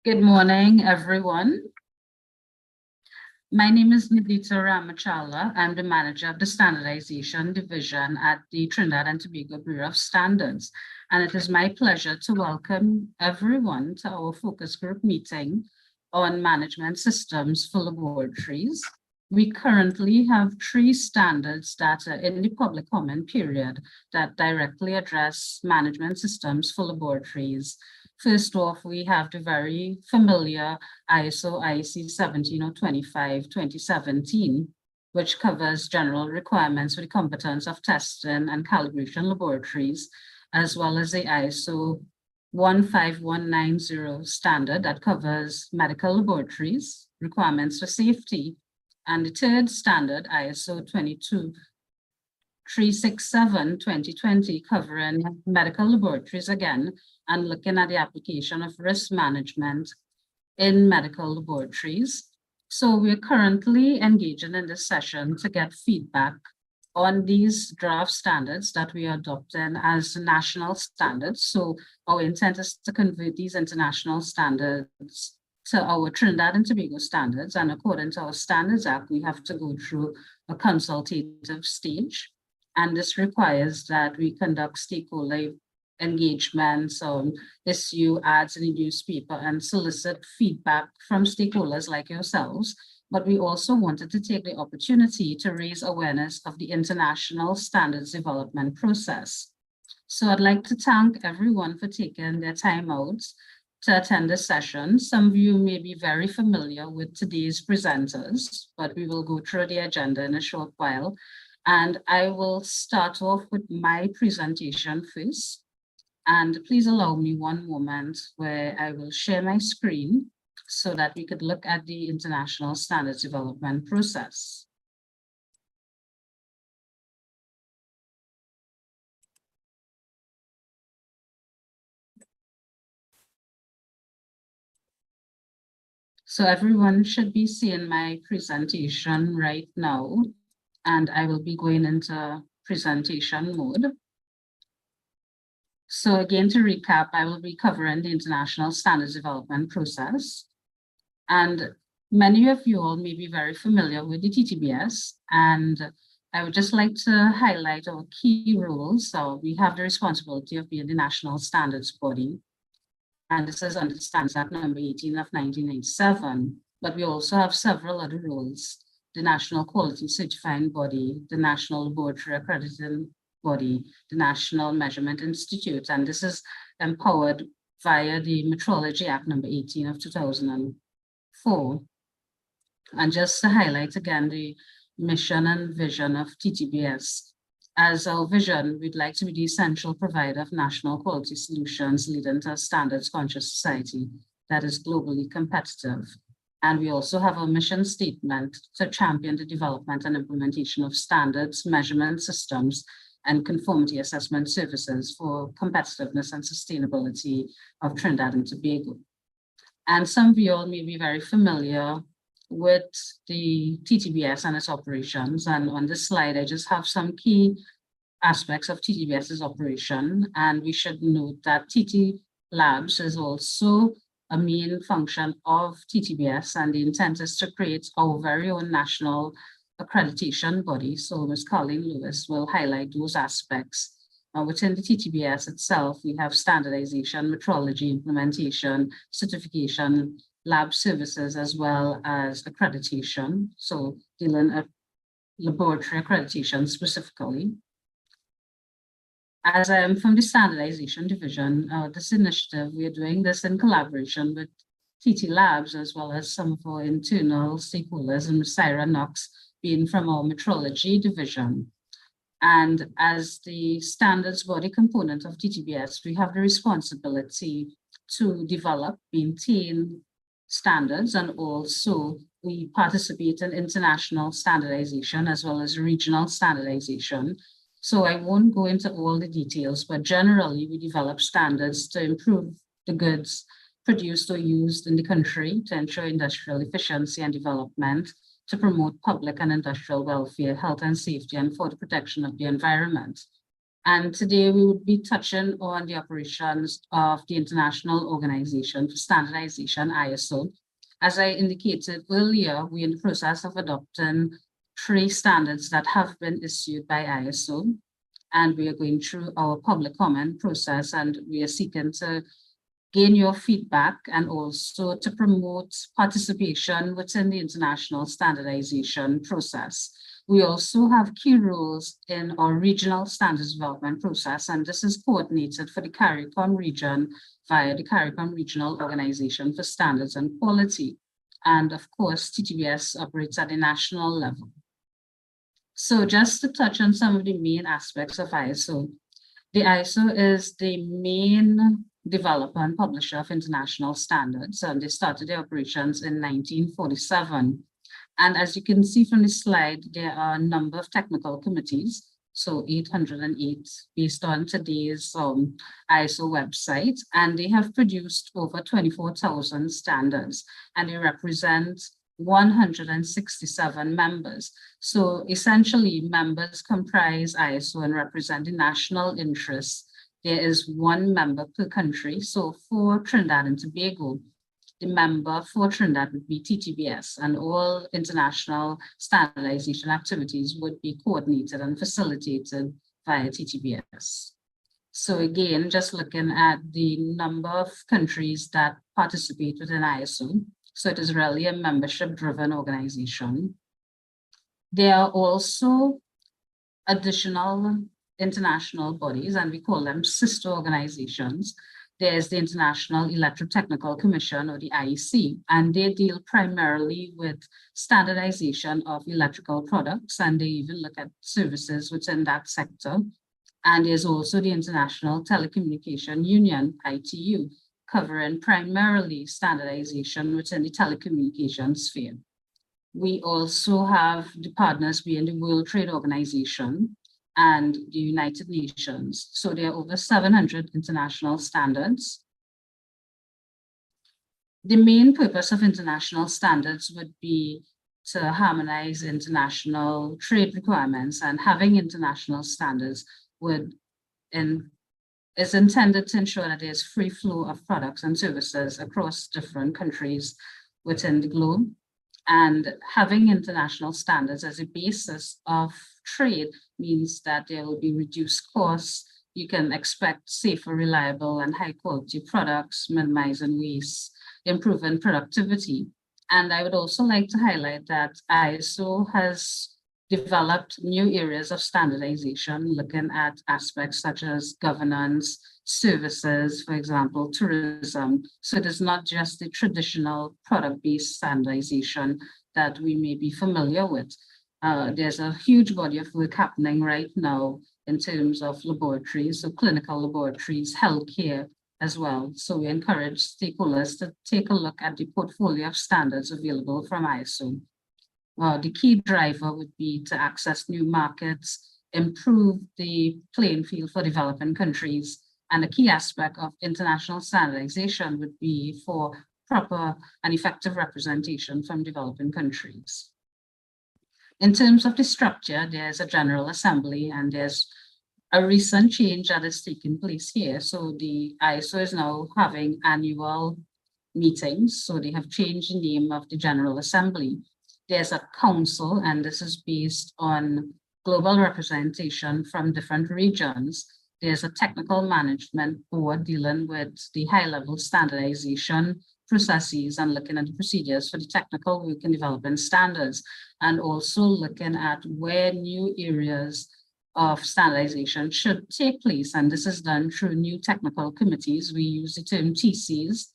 Good morning, everyone. My name is Nidita Ramachala. I'm the manager of the Standardization Division at the Trinidad and Tobago Bureau of Standards. And it is my pleasure to welcome everyone to our focus group meeting on management systems for laboratories. We currently have 3 standards that are in the public comment period that directly address management systems for laboratories. First off, we have the very familiar ISO IEC 17025 2017, which covers general requirements for the competence of testing and calibration laboratories, as well as the ISO 15190 standard that covers medical laboratories, requirements for safety, and the third standard, ISO 22367 2020, covering medical laboratories again, and looking at the application of risk management in medical laboratories. So we're currently engaging in this session to get feedback on these draft standards that we are adopting as national standards. So our intent is to convert these international standards to our Trinidad and Tobago standards. And according to our Standards Act, we have to go through a consultative stage. And this requires that we conduct stakeholder engagements, issue ads in the newspaper, and solicit feedback from stakeholders like yourselves. But we also wanted to take the opportunity to raise awareness of the international standards development process. So I'd like to thank everyone for taking their time out to attend this session. Some of you may be very familiar with today's presenters, but we will go through the agenda in a short while. And I will start off with my presentation first. And please allow me one moment where I will share my screen so that we could look at the international standards development process. So everyone should be seeing my presentation right now, and I will be going into presentation mode. So again, to recap, I will be covering the international standards development process. And many of you all may be very familiar with the TTBS, and I would just like to highlight our key roles. So we have the responsibility of being the national standards body, and this is under Standards Act number 18 of 1997, but we also have several other roles: the National Quality Certifying Body, the National Laboratory Accrediting Body, the National Measurement Institute, and this is empowered via the Metrology Act number 18 of 2004. And just to highlight again the mission and vision of TTBS. As our vision, we'd like to be the essential provider of national quality solutions leading to a standards-conscious society that is globally competitive. And we also have a mission statement to champion the development and implementation of standards, measurement systems, and conformity assessment services for competitiveness and sustainability of Trinidad and Tobago. And some of you all may be very familiar with the TTBS and its operations. And on this slide, I just have some key aspects of TTBS's operation. And we should note that TT Labs is also a main function of TTBS, and the intent is to create our very own national accreditation body. So Ms. Colleen Lewis will highlight those aspects. Within the TTBS itself, we have standardization, metrology, implementation, certification, lab services, as well as accreditation. So dealing with laboratory accreditation specifically. As I am from the Standardization Division, this initiative, we are doing this in collaboration with TT Labs, as well as some of our internal stakeholders, and Syra Knox being from our Metrology Division. And as the standards body component of TTBS, we have the responsibility to develop, maintain standards, and also we participate in international standardization as well as regional standardization. So I won't go into all the details, but generally we develop standards to improve the goods produced or used in the country to ensure industrial efficiency and development, to promote public and industrial welfare, health and safety, and for the protection of the environment. And today we would be touching on the operations of the International Organization for Standardization, ISO. As I indicated earlier, we're in the process of adopting 3 standards that have been issued by ISO. And we are going through our public comment process, and we are seeking to gain your feedback and also to promote participation within the international standardization process. We also have key roles in our regional standards development process, and this is coordinated for the CARICOM region via the CARICOM Regional Organization for Standards and Quality. And of course, TTBS operates at the national level. So just to touch on some of the main aspects of ISO, the ISO is the main developer and publisher of international standards, and they started their operations in 1947. And as you can see from the slide, there are a number of technical committees, so 808 based on today's ISO website, and they have produced over 24,000 standards, and they represent 167 members. So essentially, members comprise ISO and represent the national interests. There is 1 member per country. So for Trinidad and Tobago, the member for Trinidad would be TTBS, and all international standardization activities would be coordinated and facilitated via TTBS. So again, just looking at the number of countries that participate within ISO, so it is really a membership-driven organization. There are also additional international bodies, and we call them sister organizations. There's the International Electrotechnical Commission, or the IEC, and they deal primarily with standardization of electrical products, and they even look at services within that sector. And there's also the International Telecommunication Union, ITU, covering primarily standardization within the telecommunications sphere. We also have the partners being the World Trade Organization and the United Nations. So there are over 700 international standards. The main purpose of international standards would be to harmonize international trade requirements, and having international standards is intended to ensure that there's free flow of products and services across different countries within the globe. And having international standards as a basis of trade means that there will be reduced costs. You can expect safer, reliable, and high quality products, minimizing waste, improving productivity. And I would also like to highlight that ISO has developed new areas of standardization, looking at aspects such as governance, services, for example, tourism. So it is not just the traditional product-based standardization that we may be familiar with. There's a huge body of work happening right now in terms of laboratories, so clinical laboratories, healthcare as well. So we encourage stakeholders to take a look at the portfolio of standards available from ISO. The key driver would be to access new markets, improve the playing field for developing countries, and a key aspect of international standardization would be for proper and effective representation from developing countries. In terms of the structure, there's a General Assembly, and there's a recent change that is taking place here. So the ISO is now having annual meetings, so they have changed the name of the General Assembly. There's a council, and this is based on global representation from different regions. There's a technical management board dealing with the high-level standardization processes and looking at the procedures for the technical work in developing standards, and also looking at where new areas of standardization should take place. And this is done through new technical committees. We use the term TCs.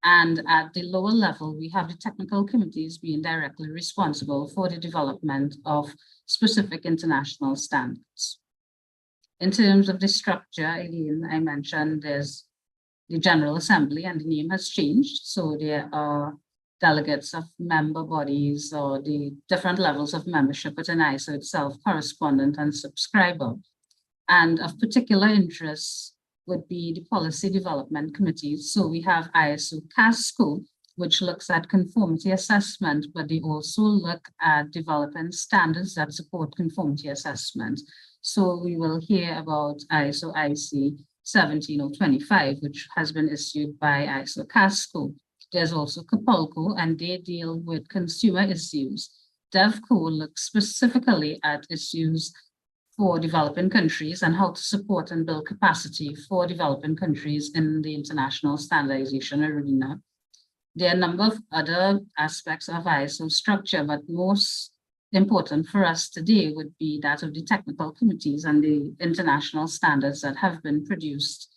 And at the lower level, we have the technical committees being directly responsible for the development of specific international standards. In terms of the structure, again, I mentioned there's the General Assembly, and the name has changed. So there are delegates of member bodies, or the different levels of membership within ISO itself, correspondent and subscriber. And of particular interest would be the policy development committees. So we have ISO CASCO, which looks at conformity assessment, but they also look at developing standards that support conformity assessment. So we will hear about ISO IC 17025, which has been issued by ISO Casco. There's also Capulco, and they deal with consumer issues. DevCo looks specifically at issues for developing countries and how to support and build capacity for developing countries in the international standardization arena. There are a number of other aspects of ISO structure, but most important for us today would be that of the technical committees and the international standards that have been produced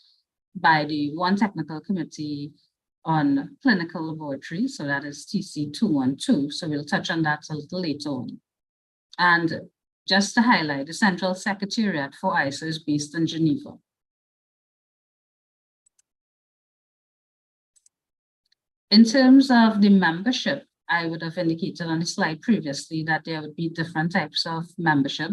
by the one technical committee on clinical laboratories, so that is TC 212. So we'll touch on that a little later on. And just to highlight, the Central Secretariat for ISO is based in Geneva. In terms of the membership, I would have indicated on the slide previously that there would be different types of membership.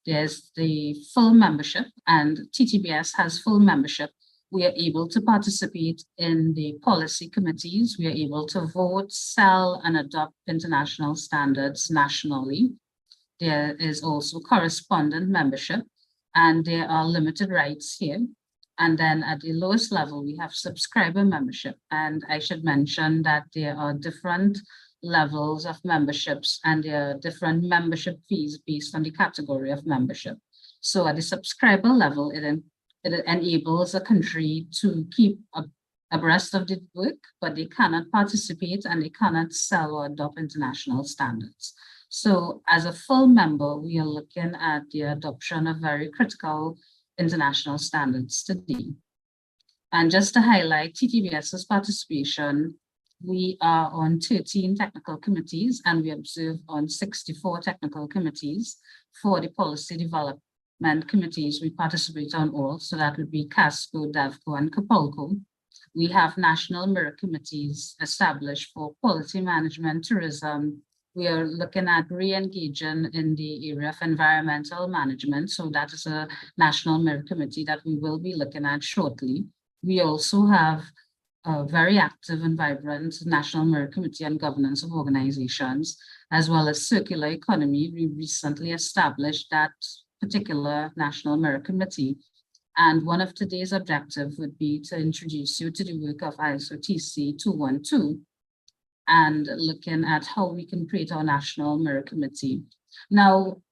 There's the full membership, and TTBS has full membership. We are able to participate in the policy committees. We are able to vote, sell, and adopt international standards nationally. There is also correspondent membership, and there are limited rights here. And then at the lowest level, we have subscriber membership. And I should mention that there are different levels of memberships, and there are different membership fees based on the category of membership. So at the subscriber level, it enables a country to keep abreast of the work, but they cannot participate and they cannot sell or adopt international standards. So as a full member, we are looking at the adoption of very critical international standards today. And just to highlight TTBS's participation, we are on 13 technical committees and we observe on 64 technical committees. For the policy development committees, we participate on all. So that would be Casco, DevCo, and Capulco. We have national mirror committees established for quality management, tourism. We are looking at re-engaging in the area of environmental management. So that is a national mirror committee that we will be looking at shortly. We also have a very active and vibrant national mirror committee on governance of organizations, as well as circular economy. We recently established that particular national mirror committee. And one of today's objectives would be to introduce you to the work of ISO TC 212, and looking at how we can create our national mirror committee. Now,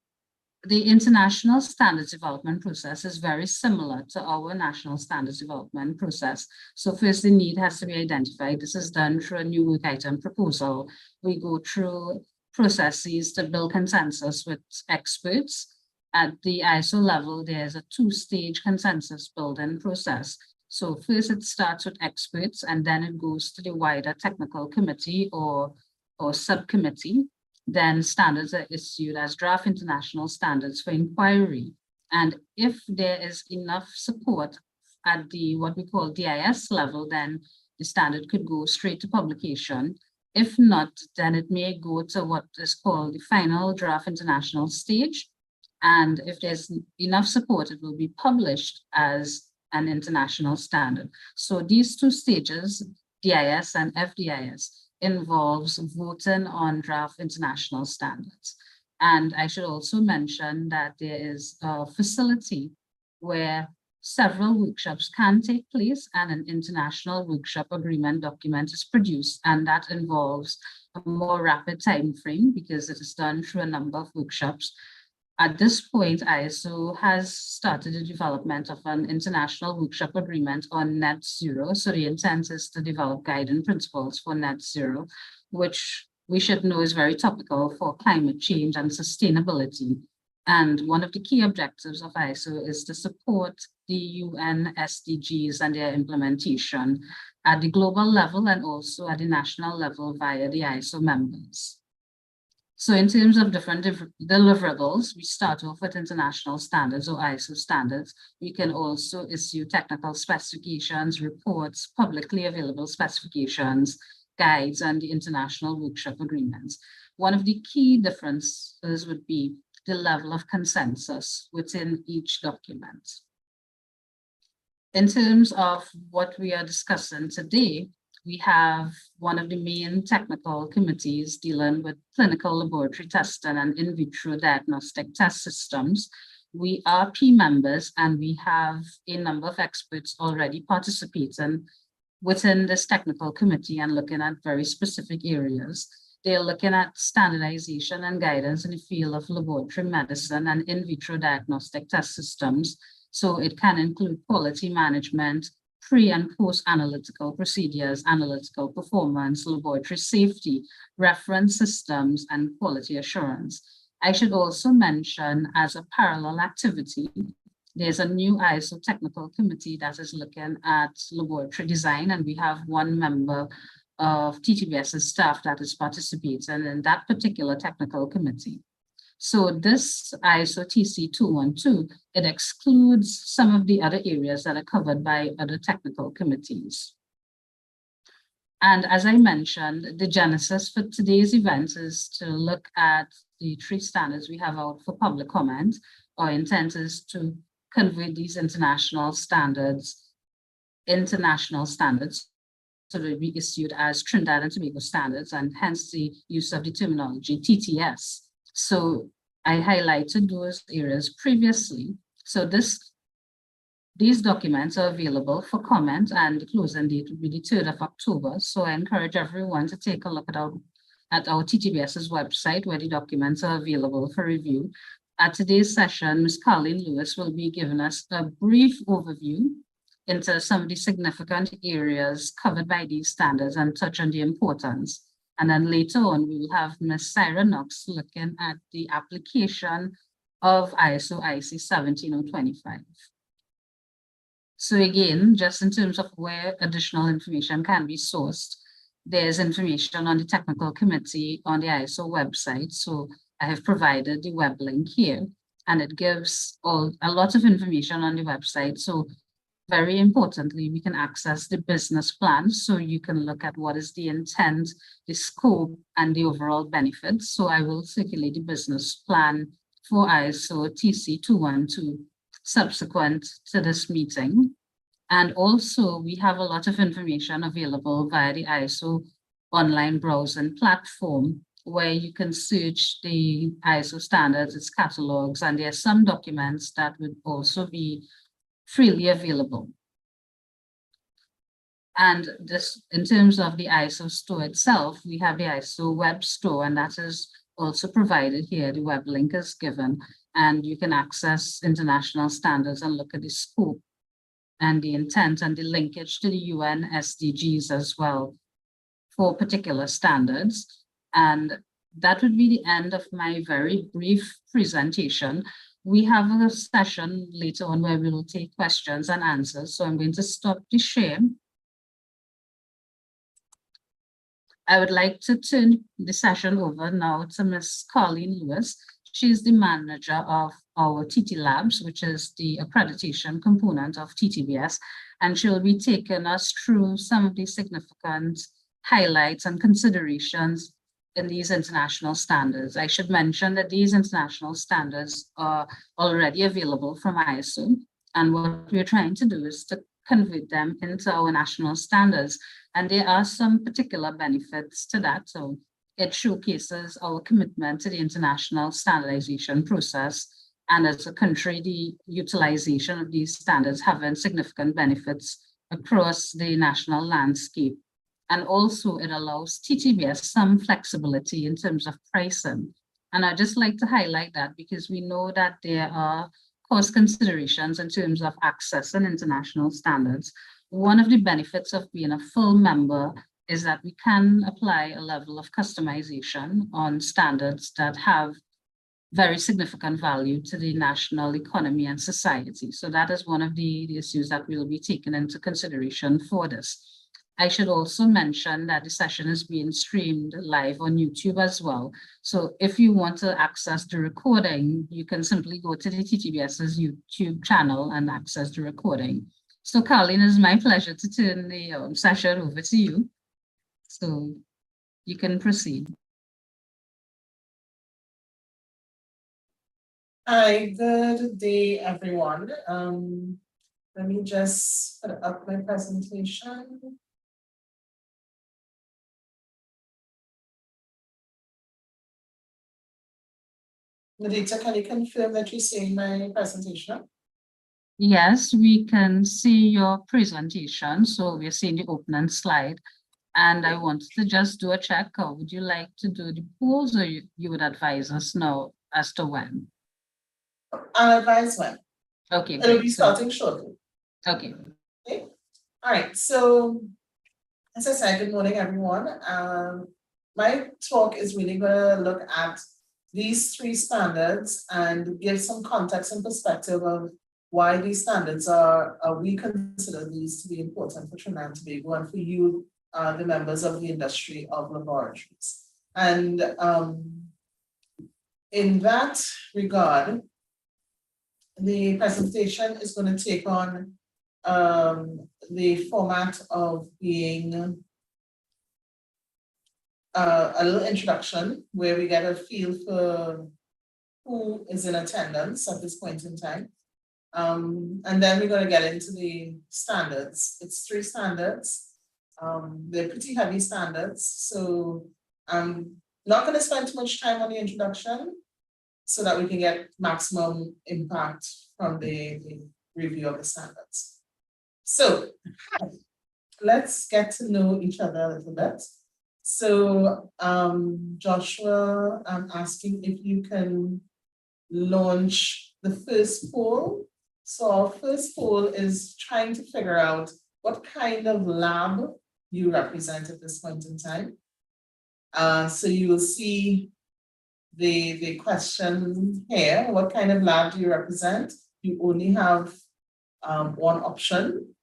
the international standards development process is very similar to our national standards development process. So first, the need has to be identified. This is done through a new work item proposal. We go through processes to build consensus with experts. At the ISO level, there's a two-stage consensus building process. So first it starts with experts, and then it goes to the wider technical committee or subcommittee. Then standards are issued as draft international standards for inquiry. And if there is enough support at the what we call DIS level, then the standard could go straight to publication. If not, then it may go to what is called the final draft international stage. And if there's enough support, it will be published as an international standard. So these two stages, DIS and FDIS, involves voting on draft international standards. And I should also mention that there is a facility where several workshops can take place and an international workshop agreement document is produced, and that involves a more rapid time frame because it is done through a number of workshops. At this point, ISO has started the development of an international workshop agreement on net zero. So the intent is to develop guiding principles for net zero, which we should know is very topical for climate change and sustainability. And one of the key objectives of ISO is to support the UN SDGs and their implementation at the global level and also at the national level via the ISO members. So in terms of different deliverables, we start off with international standards or ISO standards. We can also issue technical specifications, reports, publicly available specifications, guides, and the international workshop agreements. One of the key differences would be the level of consensus within each document. In terms of what we are discussing today, we have one of the main technical committees dealing with clinical laboratory testing and in vitro diagnostic test systems. we are P members and we have a number of experts already participating within this technical committee and looking at very specific areas. They're looking at standardization and guidance in the field of laboratory medicine and in vitro diagnostic test systems. So it can include quality management, pre and post analytical procedures, analytical performance, laboratory safety, reference systems, and quality assurance. I should also mention, as a parallel activity, there's a new ISO technical committee that is looking at laboratory design, and we have one member of TTBS's staff that is participating in that particular technical committee. So this ISO TC 212, it excludes some of the other areas that are covered by other technical committees. And as I mentioned, the genesis for today's event is to look at the 3 standards we have out for public comment. Our intent is to convey these international standards, so they be issued as Trinidad and Tobago standards, and hence the use of the terminology TTS. So I highlighted those areas previously. So these documents are available for comment, and the closing date will be the 3rd of October. So I encourage everyone to take a look at our TTBS's website, where the documents are available for review. At today's session, Ms. Colleen Lewis will be giving us a brief overview into some of the significant areas covered by these standards and touch on the importance. And then later on, we will have Ms. Syra Knox looking at the application of ISO IC 17025. So again, just in terms of where additional information can be sourced, there's information on the technical committee on the ISO website. So I have provided the web link here, and it gives a lot of information on the website. So very importantly, we can access the business plan, so you can look at what is the intent, the scope, and the overall benefits. So I will circulate the business plan for ISO TC 212 subsequent to this meeting. And also, we have a lot of information available via the ISO online browsing platform, where you can search the ISO standards, its catalogs, and there are some documents that would also be freely available. And this, in terms of the ISO store itself, we have the ISO web store, and that is also provided here. The web link is given, and you can access international standards and look at the scope and the intent and the linkage to the UN SDGs as well for particular standards. And that would be the end of my very brief presentation. We have a session later on where we will take questions and answers. So I'm going to stop the share. I would like to turn the session over now to Ms. Colleen Lewis. She's the manager of our TT Labs, which is the accreditation component of TTBS, and she'll be taking us through some of the significant highlights and considerations in these international standards. I should mention that these international standards are already available from ISO, and what we're trying to do is to convert them into our national standards. And there are some particular benefits to that. So it showcases our commitment to the international standardization process, and as a country, the utilization of these standards having significant benefits across the national landscape. And also it allows TTBS some flexibility in terms of pricing. And I'd just like to highlight that because we know that there are cost considerations in terms of accessing international standards. One of the benefits of being a full member is that we can apply a level of customization on standards that have very significant value to the national economy and society. So that is one of the issues that we'll be taking into consideration for this. I should also mention that the session is being streamed live on YouTube as well. So if you want to access the recording, you can simply go to the TTBS's YouTube channel and access the recording. So Colleen, it's my pleasure to turn the session over to you. So you can proceed. Hi, good day, everyone. Let me just put up my presentation. Nadita, can you confirm that you're seeing my presentation? Yes, we can see your presentation. So we're seeing the opening slide. And I wanted to just do a check. Would you like to do the polls, or you would advise us now as to when? I'll advise when. Okay, It'll great. be So, starting shortly. okay. Okay. All right. So, as I said, good morning, everyone. My talk is really going to look at these three standards and give some context and perspective of why these standards we consider these to be important for Trinidad and Tobago and for you, the members of the industry of laboratories. And in that regard, the presentation is going to take on the format of being a little introduction where we get a feel for who is in attendance at this point in time. And then we're going to get into the standards. It's three standards. They're pretty heavy standards. So I'm not going to spend too much time on the introduction so that we can get maximum impact from the review of the standards. So let's get to know each other a little bit. So Joshua, I'm asking if you can launch the first poll. So our first poll is trying to figure out what kind of lab you represent at this point in time. So you will see the question here, what kind of lab do you represent? You only have one option.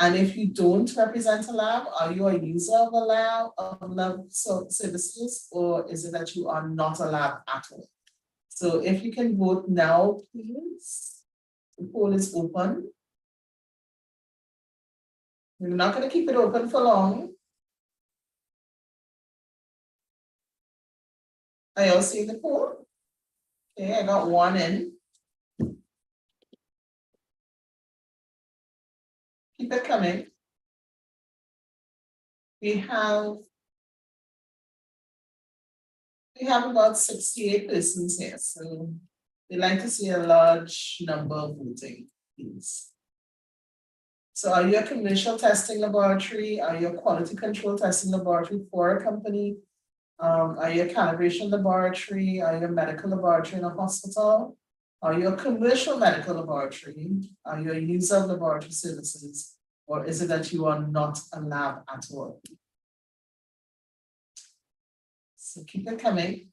And if you don't represent a lab, are you a user of a lab services, or is it that you are not a lab at all? So if you can vote now, please. The poll is open. We're not going to keep it open for long. Are you all seeing the poll? Okay, I got one in. Keep it coming. We have about 68 persons here, so we like to see a large number of voting, please. So are you a commercial testing laboratory? Are you a quality control testing laboratory for a company? Are you a calibration laboratory? Are you a medical laboratory in a hospital? Are you a commercial medical laboratory? Are you a user of laboratory services? Or is it that you are not a lab at all? So keep it coming.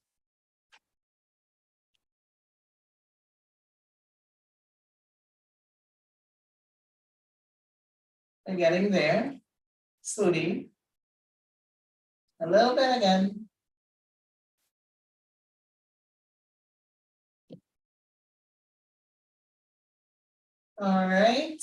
We're getting there, slowly. A little bit again. All right.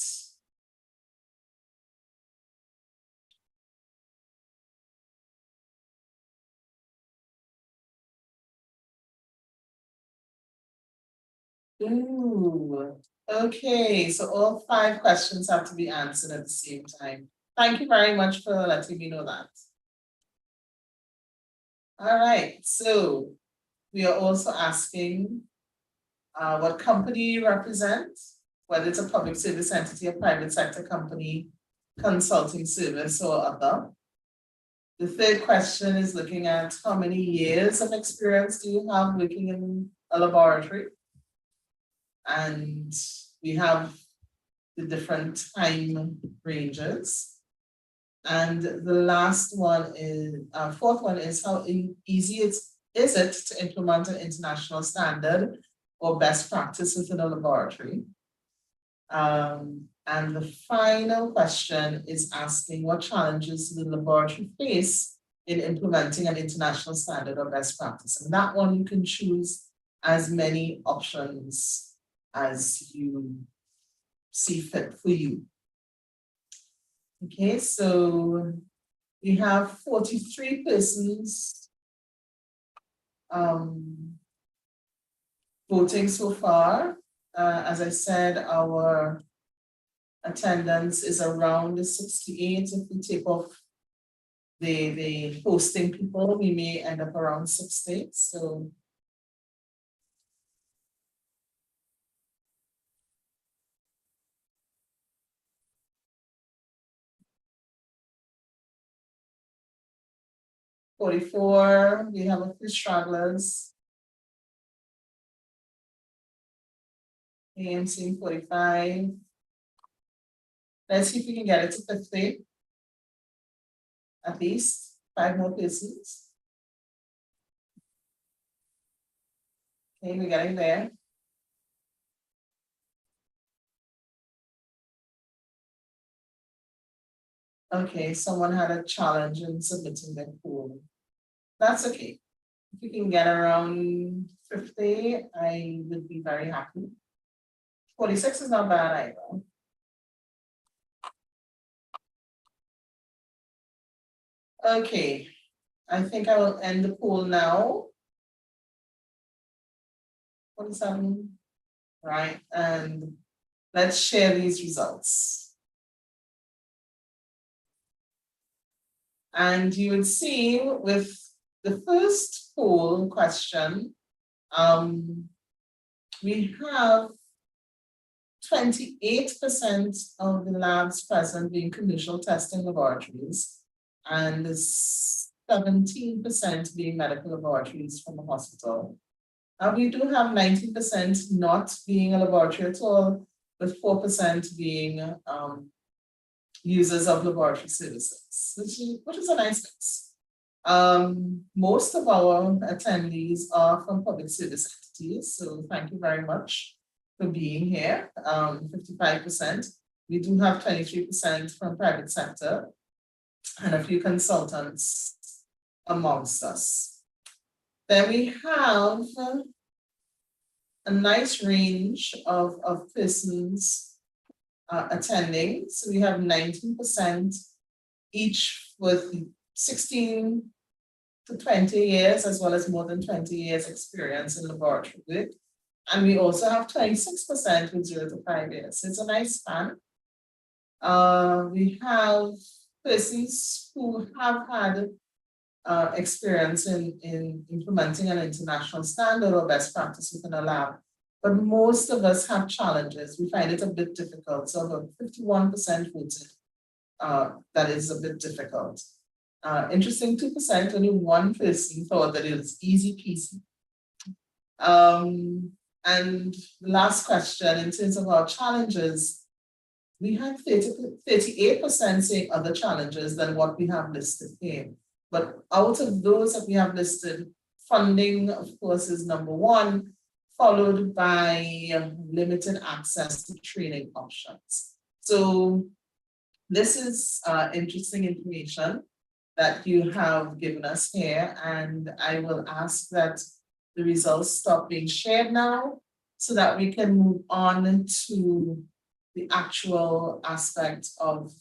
Ooh, okay, so all 5 questions have to be answered at the same time. Thank you very much for letting me know that. All right, so we are also asking what company you represent, whether it's a public service entity, a private sector company, consulting service, or other. The third question is looking at how many years of experience do you have working in a laboratory? And we have the different time ranges. And the last one is, fourth one is how easy is it to implement an international standard or best practice within a laboratory? And the final question is asking what challenges do the laboratory face in implementing an international standard or best practice? And that one you can choose as many options as you see fit for you. Okay, so we have 43 persons voting so far. As I said, our attendance is around 68. If we take off the posting people, we may end up around 60. So 44, we have a few stragglers. I'm seeing 45. Let's see if we can get it to 50. At least 5 more persons. Okay, we're getting there. Okay, someone had a challenge in submitting their pool. That's okay. If we can get around 50, I would be very happy. 46 is not bad either. Okay, I think I will end the poll now. 47, right? And let's share these results. And you would see with the first poll question, we have 28% of the labs present being commercial testing laboratories, and 17% being medical laboratories from a hospital. We do have 19% not being a laboratory at all, with 4% being users of laboratory services, which is a nice mix. Most of our attendees are from public service entities, so thank you very much for being here. 55%. We do have 23% from private sector and a few consultants amongst us. Then we have a nice range of persons attending. So we have 19% each with 16 to 20 years, as well as more than 20 years experience in laboratory work. And we also have 26% with 0 to 5 years. So it's a nice span. We have persons who have had experience in implementing an international standard or best practice within a lab. But most of us have challenges. We find it a bit difficult. So about 51% voted that is a bit difficult. Interesting, 2%, only one person thought that it was easy peasy. And the last question, in terms of our challenges, we had 38% saying other challenges than what we have listed here. But out of those that we have listed, funding, of course, is number one, followed by limited access to training options. So this is interesting information that you have given us here, and I will ask that the results stop being shared now so that we can move on to the actual aspect of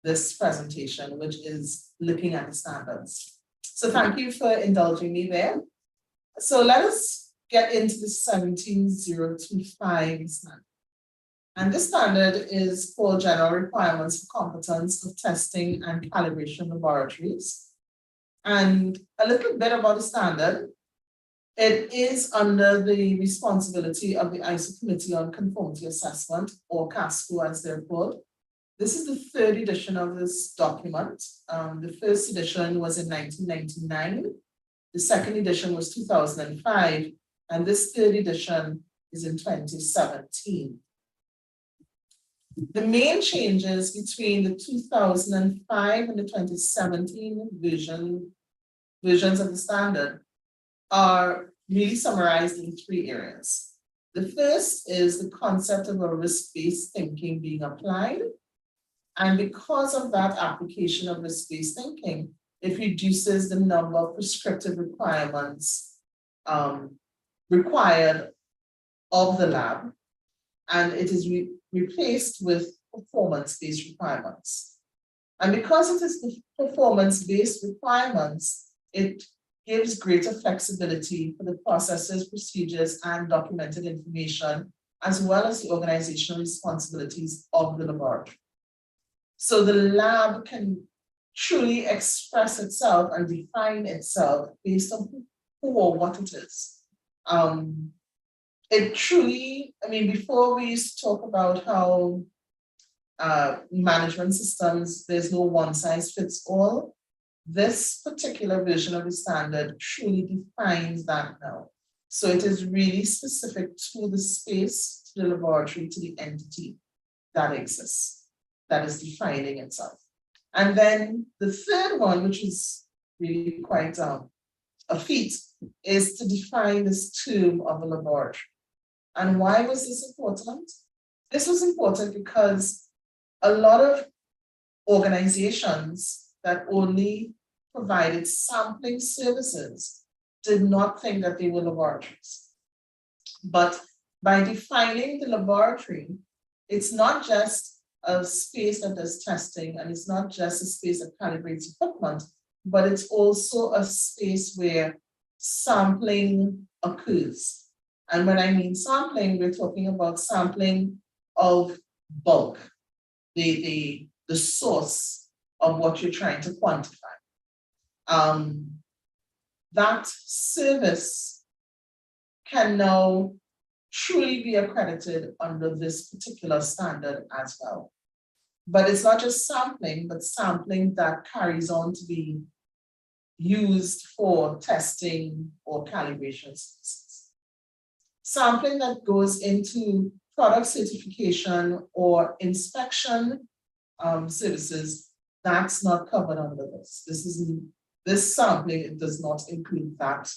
this presentation, which is looking at the standards. So thank you for indulging me there. So let us get into the 17025 standard. And this standard is called General Requirements for Competence of Testing and Calibration Laboratories. And a little bit about the standard. It is under the responsibility of the ISO Committee on Conformity Assessment, or CASCO as they're called. This is the 3rd edition of this document. The first edition was in 1999. The second edition was 2005. And this 3rd edition is in 2017. The main changes between the 2005 and the 2017 versions of the standard are really summarized in 3 areas. The first is the concept of a risk-based thinking being applied. And because of that application of risk-based thinking, it reduces the number of prescriptive requirements required of the lab, and it is replaced with performance-based requirements. And because it is performance-based requirements, it gives greater flexibility for the processes, procedures, and documented information, as well as the organizational responsibilities of the laboratory. So the lab can truly express itself and define itself based on who or what it is. It truly, I mean, before we used to talk about how management systems, there's no one size fits all. this particular version of the standard truly defines that now. So it is really specific to the space, to the laboratory, to the entity that exists, that is defining itself. And then the third one, which is really quite a feat, is to define this term of a laboratory. And why was this important? This was important because a lot of organizations that only provided sampling services did not think that they were laboratories. But by defining the laboratory, it's not just a space that does testing, and it's not just a space that calibrates equipment, but it's also a space where sampling occurs. And when I mean sampling, we're talking about sampling of bulk, the source of what you're trying to quantify. That service can now truly be accredited under this particular standard as well. But it's not just sampling, but sampling that carries on to be used for testing or calibration systems. Sampling that goes into product certification or inspection services, that's not covered under this. This sampling, it does not include that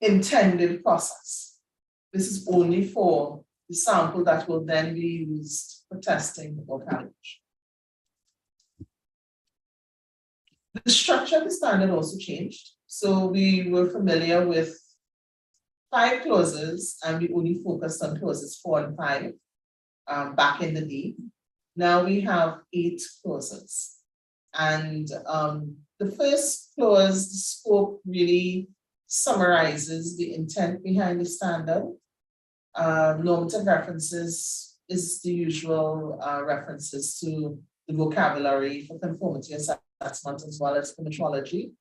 intended process. This is only for the sample that will then be used for testing or calibration. The structure of the standard also changed. So we were familiar with 5 clauses, and we only focused on clauses 4 and 5 back in the day. Now we have 8 clauses. And the first clause, the scope, really summarizes the intent behind the standard. Normative references is the usual references to the vocabulary for conformity assessment as well as for metrology.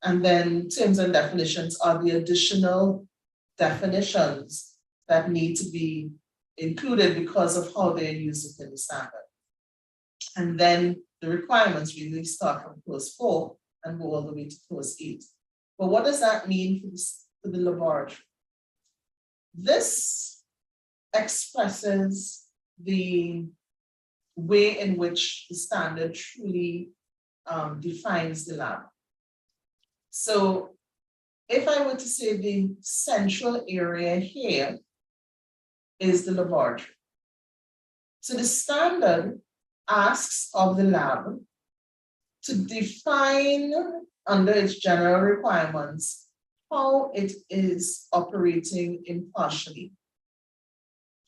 And then terms and definitions are the additional definitions that need to be included because of how they're used within the standard. And then the requirements really start from clause 4 and go all the way to clause 8. But what does that mean for the laboratory? This expresses the way in which the standard truly defines the lab. So if I were to say the central area here is the laboratory. So the standard asks of the lab to define under its general requirements how it is operating impartially,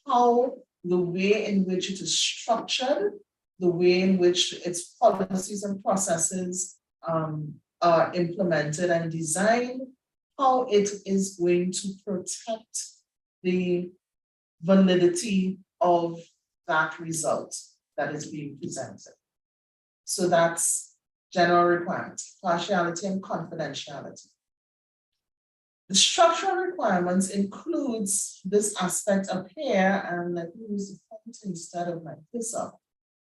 how the way in which it is structured, the way in which its policies and processes are implemented and designed, how it is going to protect the validity of that result that is being presented. So that's general requirements, partiality and confidentiality. The structural requirements includes this aspect up here, and let me use the point instead of my cursor.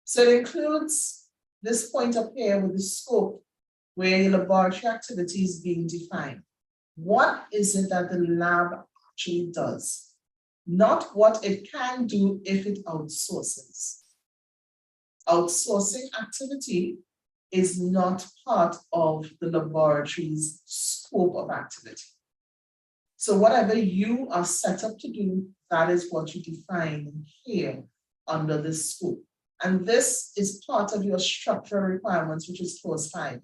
So it includes this point up here with the scope where your laboratory activity is being defined. What is it that the lab actually does? Not what it can do if it outsources. Outsourcing activity is not part of the laboratory's scope of activity. So whatever you are set up to do, that is what you define here under this scope. And this is part of your structural requirements, which is clause 5.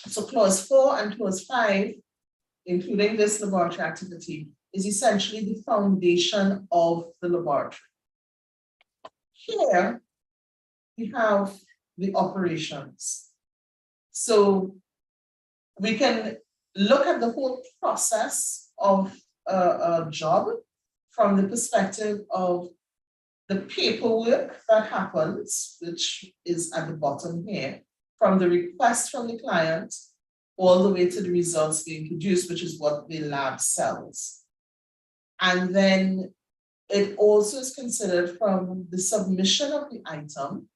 So clause 4 and clause 5, including this laboratory activity, is essentially the foundation of the laboratory. Here, we have the operations. So we can look at the whole process of a job from the perspective of the paperwork that happens, which is at the bottom here, from the request from the client all the way to the results being produced, which is what the lab sells. And then it also is considered from the submission of the item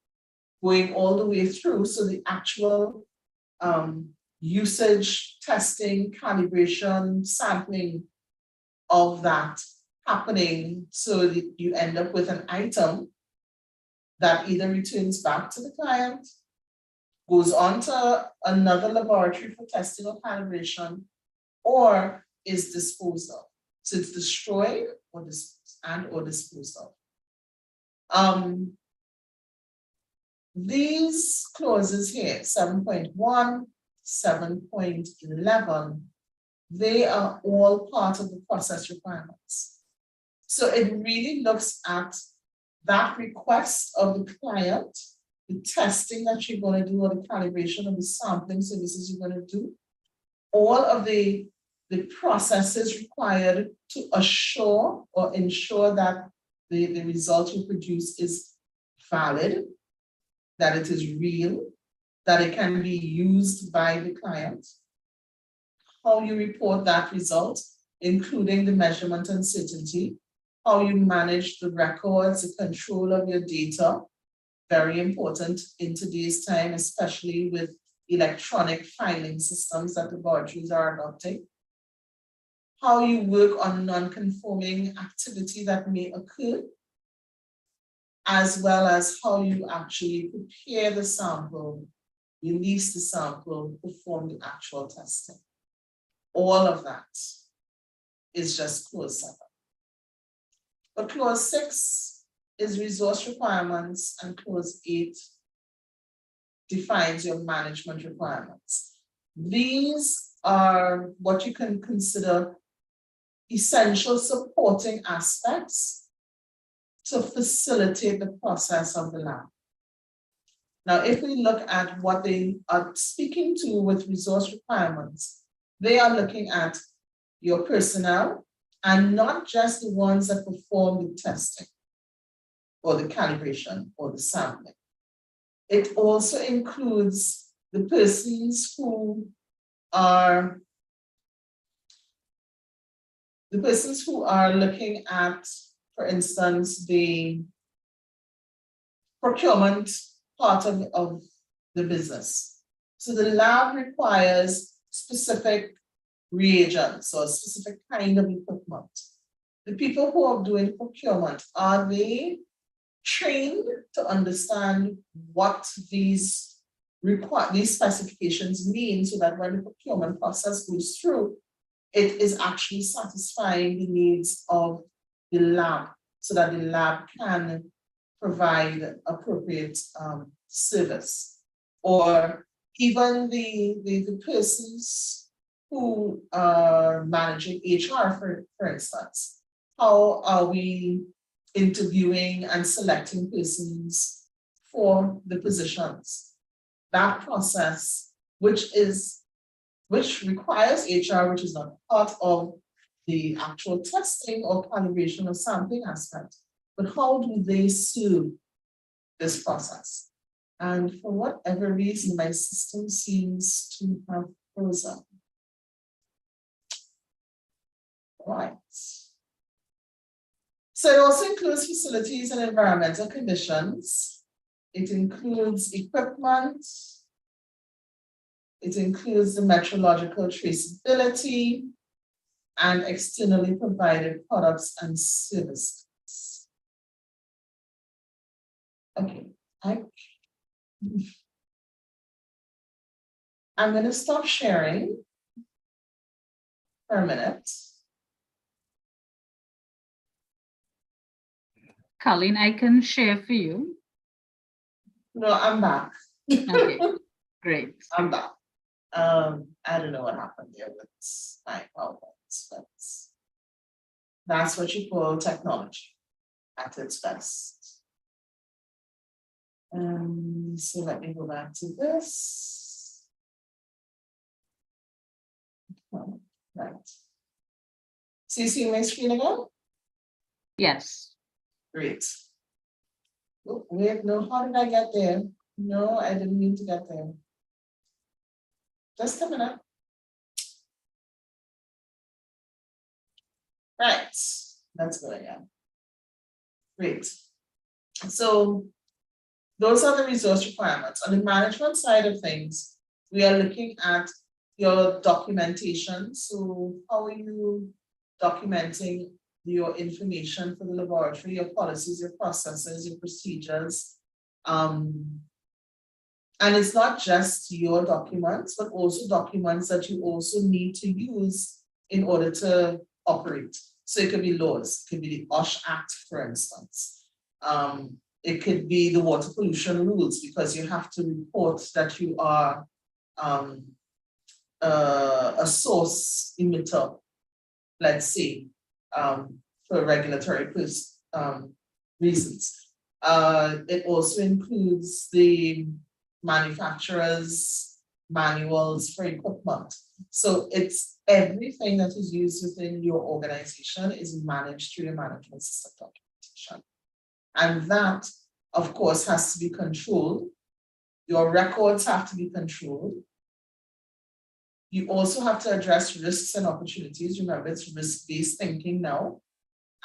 going all the way through. So the actual usage, testing, calibration, sampling of that happening, so that you end up with an item that either returns back to the client, goes on to another laboratory for testing or calibration, or is disposed of. So it's destroyed or disposed of. These clauses here, 7.1, 7.11, they are all part of the process requirements. So it really looks at that request of the client, the testing that you're going to do, or the calibration of the sampling services you're going to do, all of the processes required to assure or ensure that the result you produce is valid, that it is real, that it can be used by the client, how you report that result, including the measurement uncertainty, how you manage the records, the control of your data, very important in today's time, especially with electronic filing systems that laboratories are adopting, how you work on non-conforming activity that may occur, as well as how you actually prepare the sample, release the sample, perform the actual testing. All of that is just clause 7. But clause 6 is resource requirements, and clause 8 defines your management requirements. These are what you can consider essential supporting aspects to facilitate the process of the lab. Now, if we look at what they are speaking to with resource requirements, they are looking at your personnel, and not just the ones that perform the testing or the calibration or the sampling. It also includes the persons who are looking at, for instance, the procurement part of the business. So the lab requires specific reagents or a specific kind of equipment. The people who are doing procurement, are they trained to understand what these specifications mean, so that when the procurement process goes through, it is actually satisfying the needs of the lab, so that the lab can provide appropriate service? Or even the persons who are managing HR, for instance, how are we interviewing and selecting persons for the positions? That process, which requires HR, which is not part of the actual testing or calibration or sampling aspect, but how do they serve this process? And for whatever reason, my system seems to have frozen. Right. So it also includes facilities and environmental conditions. It includes equipment. It includes the metrological traceability and externally provided products and services. Okay, I'm going to stop sharing for a minute. Colleen, I can share for you. No, I'm back. Okay, great. I'm back. I don't know what happened there with my PowerPoints, but that's what you call technology at its best. So let me go back to this. Right. So you see my screen again? Yes. Great. Oh, wait, no, how did I get there? No, I didn't mean to get there. Just a minute. Right, let's go again. Great. So those are the resource requirements. On the management side of things, we are looking at your documentation. So how are you documenting your information for the laboratory, your policies, your processes, your procedures? And it's not just your documents, but also documents that you also need to use in order to operate. So it could be laws, it could be the OSH Act, for instance. It could be the water pollution rules, because you have to report that you are a source emitter, let's say, for regulatory reasons. It also includes the manufacturer's manuals for equipment. So it's everything that is used within your organization is managed through your management system documentation. And that, of course, has to be controlled. Your records have to be controlled. You also have to address risks and opportunities. Remember, it's risk-based thinking now.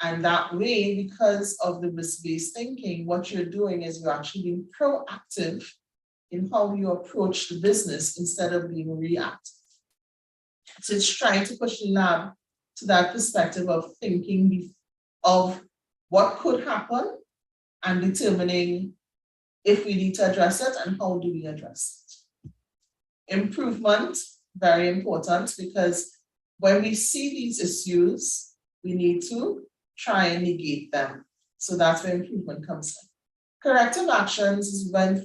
And that way, because of the risk-based thinking, what you're doing is you're actually being proactive in how you approach the business instead of being reactive. So it's trying to push the lab to that perspective of thinking of what could happen and determining if we need to address it and how do we address it. Improvement, very important, because when we see these issues, we need to try and negate them. So that's where improvement comes in. Corrective actions is when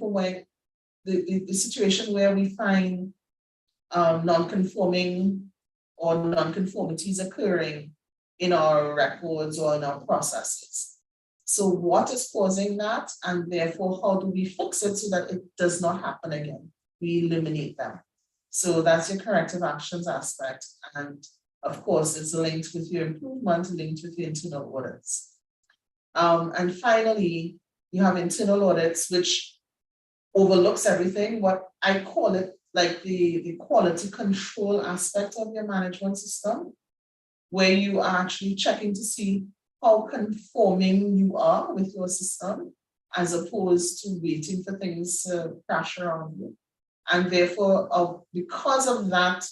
the situation where we find non-conforming or non-conformities occurring in our records or in our processes. So what is causing that, and therefore how do we fix it so that it does not happen again? We eliminate them. So that's your corrective actions aspect, and of course it's linked with your improvement, linked with your internal audits. And finally, you have internal audits, which overlooks everything. What I call it like the quality control aspect of your management system, where you are actually checking to see how conforming you are with your system, as opposed to waiting for things to crash around you. And therefore, because of that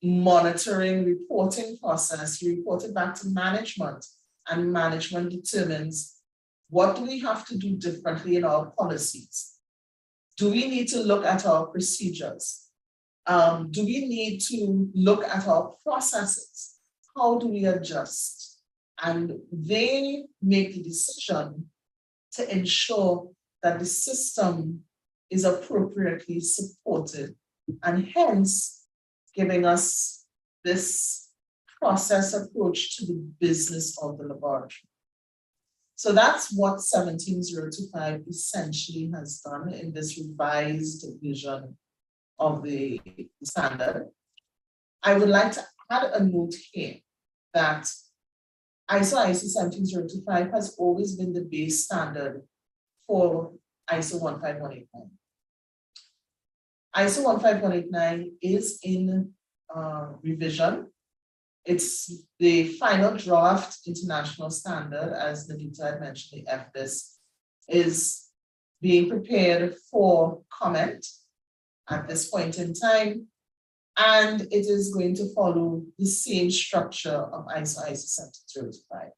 monitoring, reporting process, you report it back to management, and management determines what do we have to do differently in our policies. Do we need to look at our procedures? Do we need to look at our processes? How do we adjust? And they make the decision to ensure that the system is appropriately supported, and hence giving us this process approach to the business of the laboratory. So that's what 17025 essentially has done in this revised version of the standard. I would like to add a note here that ISO 17025 has always been the base standard for ISO 15189. ISO 15189 is in revision. It's the final draft international standard, as Nadita had mentioned. The FDIS is being prepared for comment at this point in time, and it is going to follow the same structure of ISO 17025.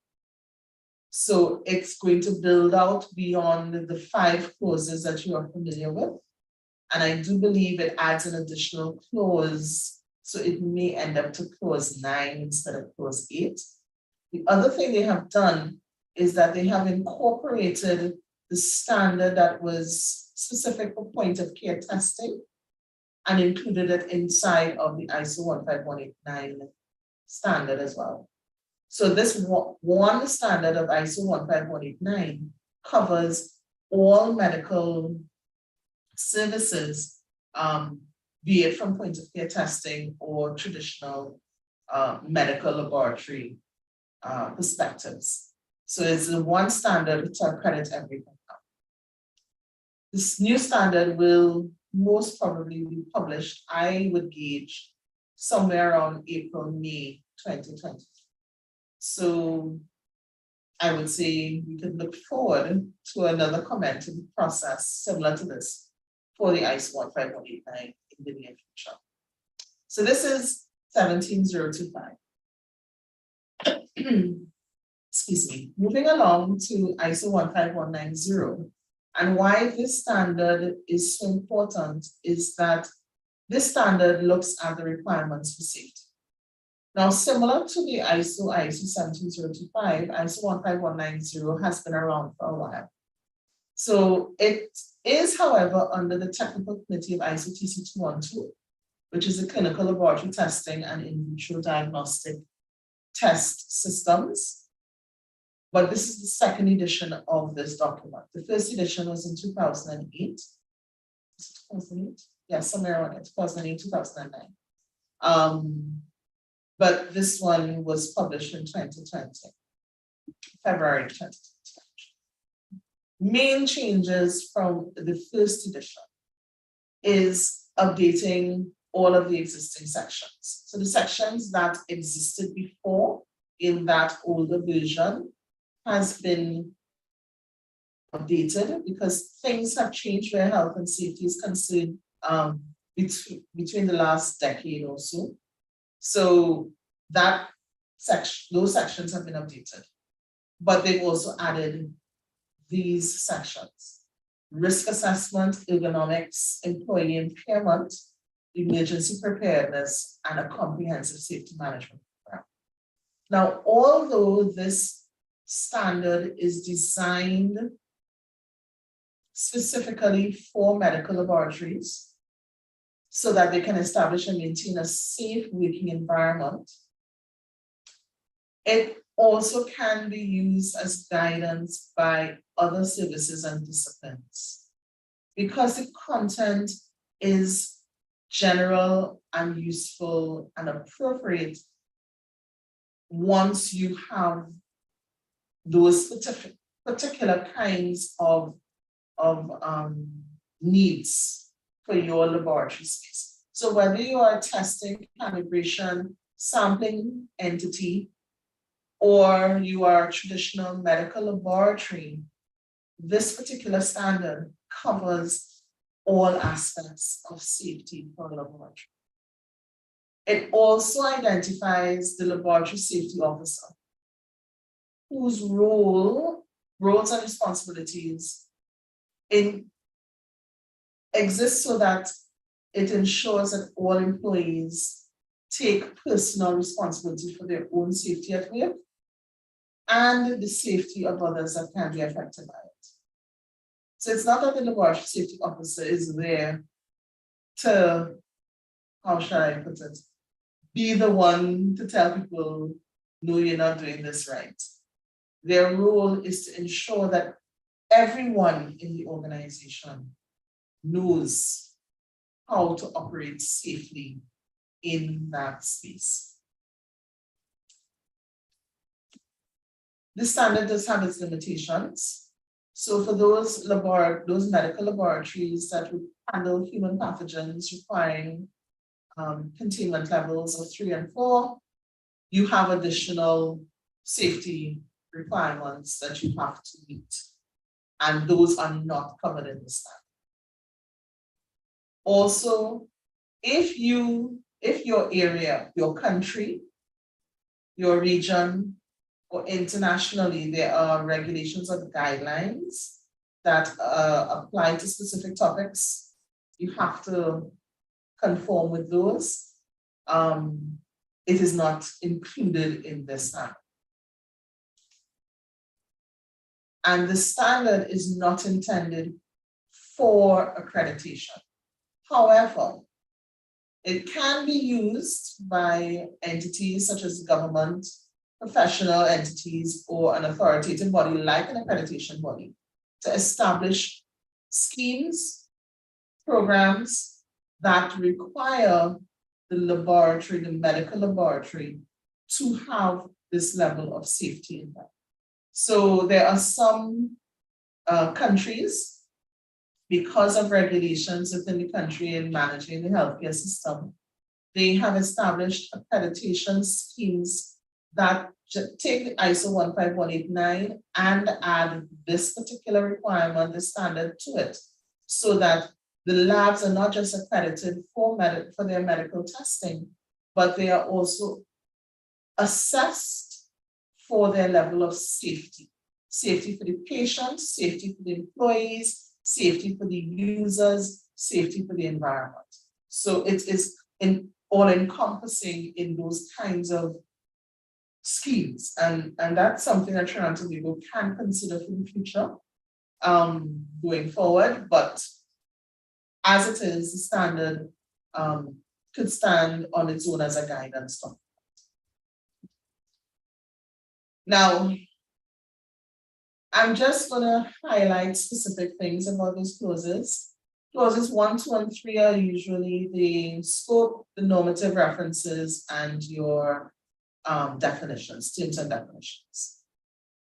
So it's going to build out beyond the 5 clauses that you are familiar with. And I do believe it adds an additional clause, so it may end up to clause 9 instead of clause 8. The other thing they have done is that they have incorporated the standard that was specific for point of care testing and included it inside of the ISO 15189 standard as well. So this one standard of ISO 15189 covers all medical services, be it from point of care testing or traditional medical laboratory perspectives. So it's the one standard to accredit everything now. This new standard will most probably be published, I would gauge, somewhere around April, May 2020. So I would say we could look forward to another commenting process similar to this for the ISO 15189 in the near future. So this is 17025. Excuse me. Moving along to ISO 15190, and why this standard is so important is that this standard looks at the requirements for safety. Now, similar to the ISO 17025, ISO 15190 has been around for a while. So it is, however, under the technical committee of ISO TC 212, which is the clinical laboratory testing and in vitro diagnostic test systems. But this is the second edition of this document. The first edition was in 2008. 2008? Yeah, somewhere around it, 2008, 2009. But this one was published in 2020, February 2020. Main changes from the first edition is updating all of the existing sections. So the sections that existed before in that older version has been updated because things have changed where health and safety is concerned between the last decade or so. So that section, those sections have been updated, but they've also added these sections: risk assessment, ergonomics, employee impairment, emergency preparedness, and a comprehensive safety management program. Now, although this standard is designed specifically for medical laboratories so that they can establish and maintain a safe working environment, it also can be used as guidance by other services and disciplines because the content is general and useful and appropriate once you have those particular kinds of needs for your laboratory space. So whether you are a testing, calibration, sampling entity, or you are a traditional medical laboratory, this particular standard covers all aspects of safety for a laboratory. It also identifies the laboratory safety officer, whose roles and responsibilities exist so that it ensures that all employees take personal responsibility for their own safety at work and the safety of others that can be affected by it. So it's not that the laboratory safety officer is there to, how shall I put it, be the one to tell people, no, you're not doing this right. Their role is to ensure that everyone in the organization knows how to operate safely in that space. This standard does have its limitations. So for those medical laboratories that would handle human pathogens requiring containment levels of 3 and 4, you have additional safety requirements that you have to meet, and those are not covered in the standard. Also, if your area, your country, your region, or internationally, there are regulations or guidelines that apply to specific topics, you have to conform with those. It is not included in this standard. And the standard is not intended for accreditation. However, it can be used by entities such as government, professional entities, or an authoritative body like an accreditation body to establish schemes, programs that require the laboratory, the medical laboratory, to have this level of safety in them. So there are some countries, because of regulations within the country in managing the healthcare system, they have established accreditation schemes that take the ISO 15189 and add this particular requirement, the standard to it, so that the labs are not just accredited for their medical testing, but they are also assessed for their level of safety. Safety for the patients, safety for the employees, safety for the users, safety for the environment. So it is all encompassing in those kinds of schemes. And that's something that Trinidad and Tobago can consider for the future going forward. But as it is, the standard could stand on its own as a guidance document. Now, I'm just going to highlight specific things about those clauses. Clauses 1, 2, and 3 are usually the scope, the normative references, and your definitions, terms and definitions.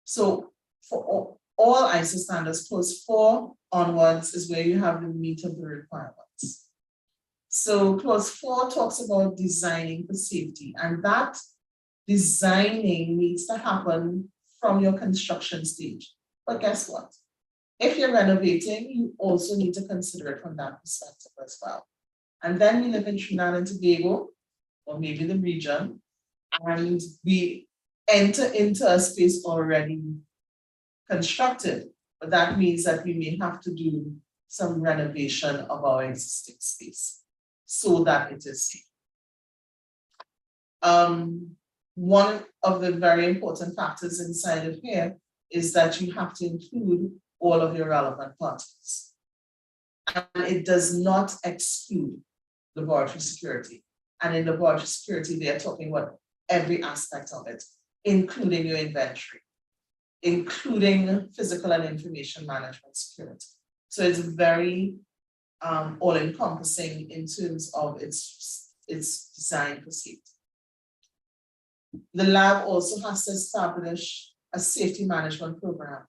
So for all ISO standards, clause 4 onwards is where you have the meat of the requirements. So clause 4 talks about designing for safety, and that designing needs to happen from your construction stage. But guess what? If you're renovating, you also need to consider it from that perspective as well. And then we live in Trinidad and Tobago, or maybe the region, and we enter into a space already constructed. But that means that we may have to do some renovation of our existing space so that it is safe. One of the very important factors inside of here is that you have to include all of your relevant parties. And it does not exclude laboratory security. And in laboratory security, they are talking about every aspect of it, including your inventory, including physical and information management security. So it's very all-encompassing in terms of its design for safety. The lab also has to establish a safety management program.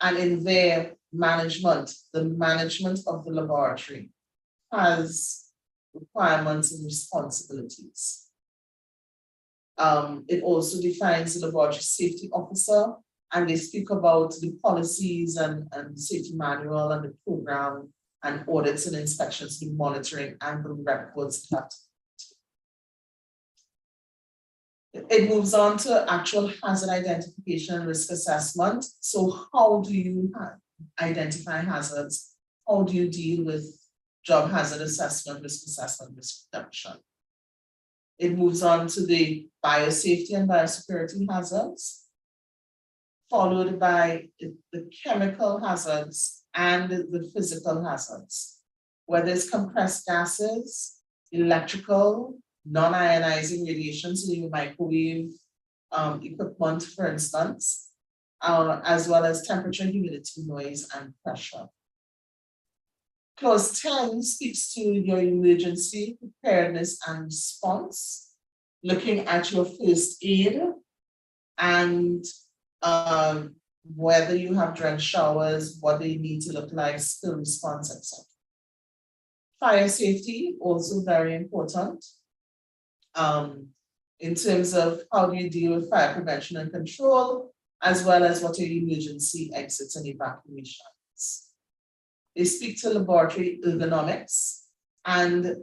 And in their management, the management of the laboratory has requirements and responsibilities. It also defines the laboratory safety officer, and they speak about the policies and the safety manual and the program and audits and inspections, the monitoring and the records that it moves on to actual hazard identification and risk assessment. So how do you identify hazards? How do you deal with job hazard assessment, risk reduction? It moves on to the biosafety and biosecurity hazards, followed by the chemical hazards and the physical hazards, whether it's compressed gases, electrical, non-ionizing radiation, so your microwave equipment, for instance, as well as temperature, humidity, noise, and pressure. Clause 10 speaks to your emergency preparedness and response, looking at your first aid and whether you have drenched showers, what they need to look like, spill response, etc. Fire safety, also very important. In terms of how do you deal with fire prevention and control, as well as what are your emergency exits and evacuations. They speak to laboratory ergonomics, and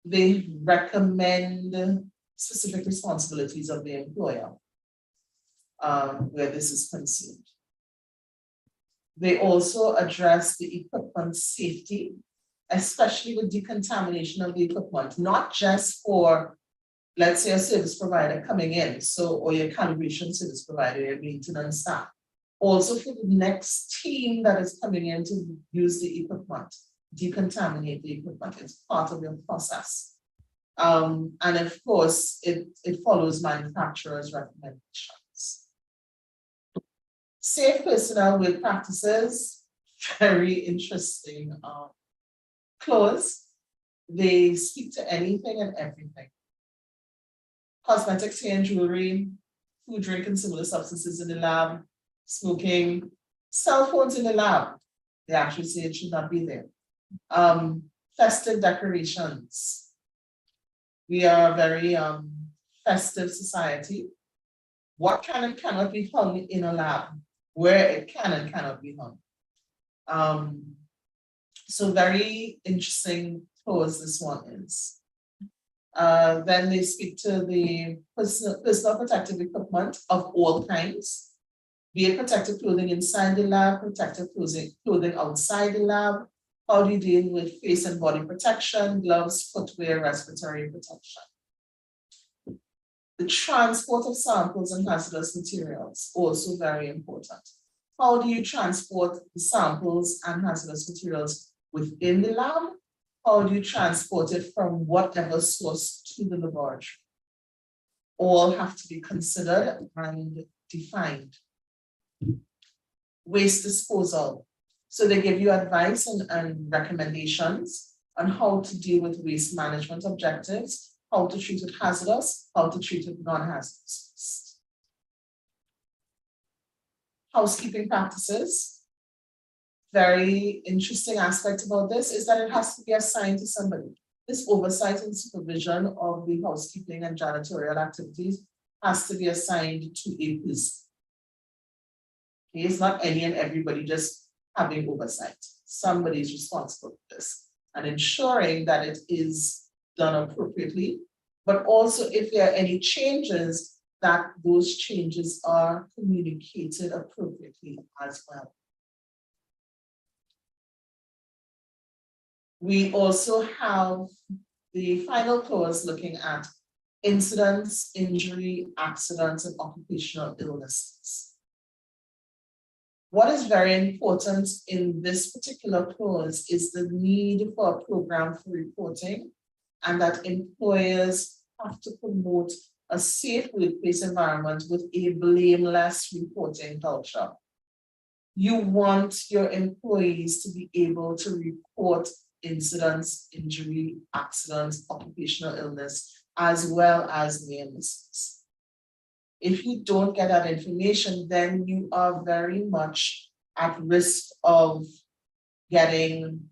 they recommend specific responsibilities of the employer where this is concerned. They also address the equipment safety, especially with decontamination of the equipment, not just for, let's say, a service provider coming in, or your calibration service provider, your maintenance staff, also for the next team that is coming in to use the equipment, decontaminate the equipment. It's part of your process. And of course, it follows manufacturers' recommendations. Safe personnel work practices, very interesting clause. They speak to anything and everything. Cosmetics, hair and jewelry, food, drink, and similar substances in the lab, smoking, cell phones in the lab. They actually say it should not be there. Festive decorations. We are a very festive society. what can and cannot be hung in a lab, where it can and cannot be hung. So very interesting clause this one is. Then they speak to the personal protective equipment of all kinds, be it protective clothing inside the lab, protective clothing outside the lab. How do you deal with face and body protection, gloves, footwear, respiratory protection? The transport of samples and hazardous materials, also very important. How do you transport the samples and hazardous materials within the lab? How do you transport it from whatever source to the laboratory? All have to be considered and defined. Waste disposal. So they give you advice and recommendations on how to deal with waste management objectives, how to treat it hazardous, how to treat it non-hazardous waste. Housekeeping practices. Very interesting aspect about this is that it has to be assigned to somebody. This oversight and supervision of the housekeeping and janitorial activities has to be assigned to a person. Okay, it's not any and everybody just having oversight. Somebody is responsible for this and ensuring that it is done appropriately, but also if there are any changes, that those changes are communicated appropriately as well. We also have the final clause looking at incidents, injury, accidents, and occupational illnesses. What is very important in this particular clause is the need for a program for reporting, and that employers have to promote a safe workplace environment with a blameless reporting culture. You want your employees to be able to report incidents, injury, accidents, occupational illness, as well as near misses. If you don't get that information, then you are very much at risk of getting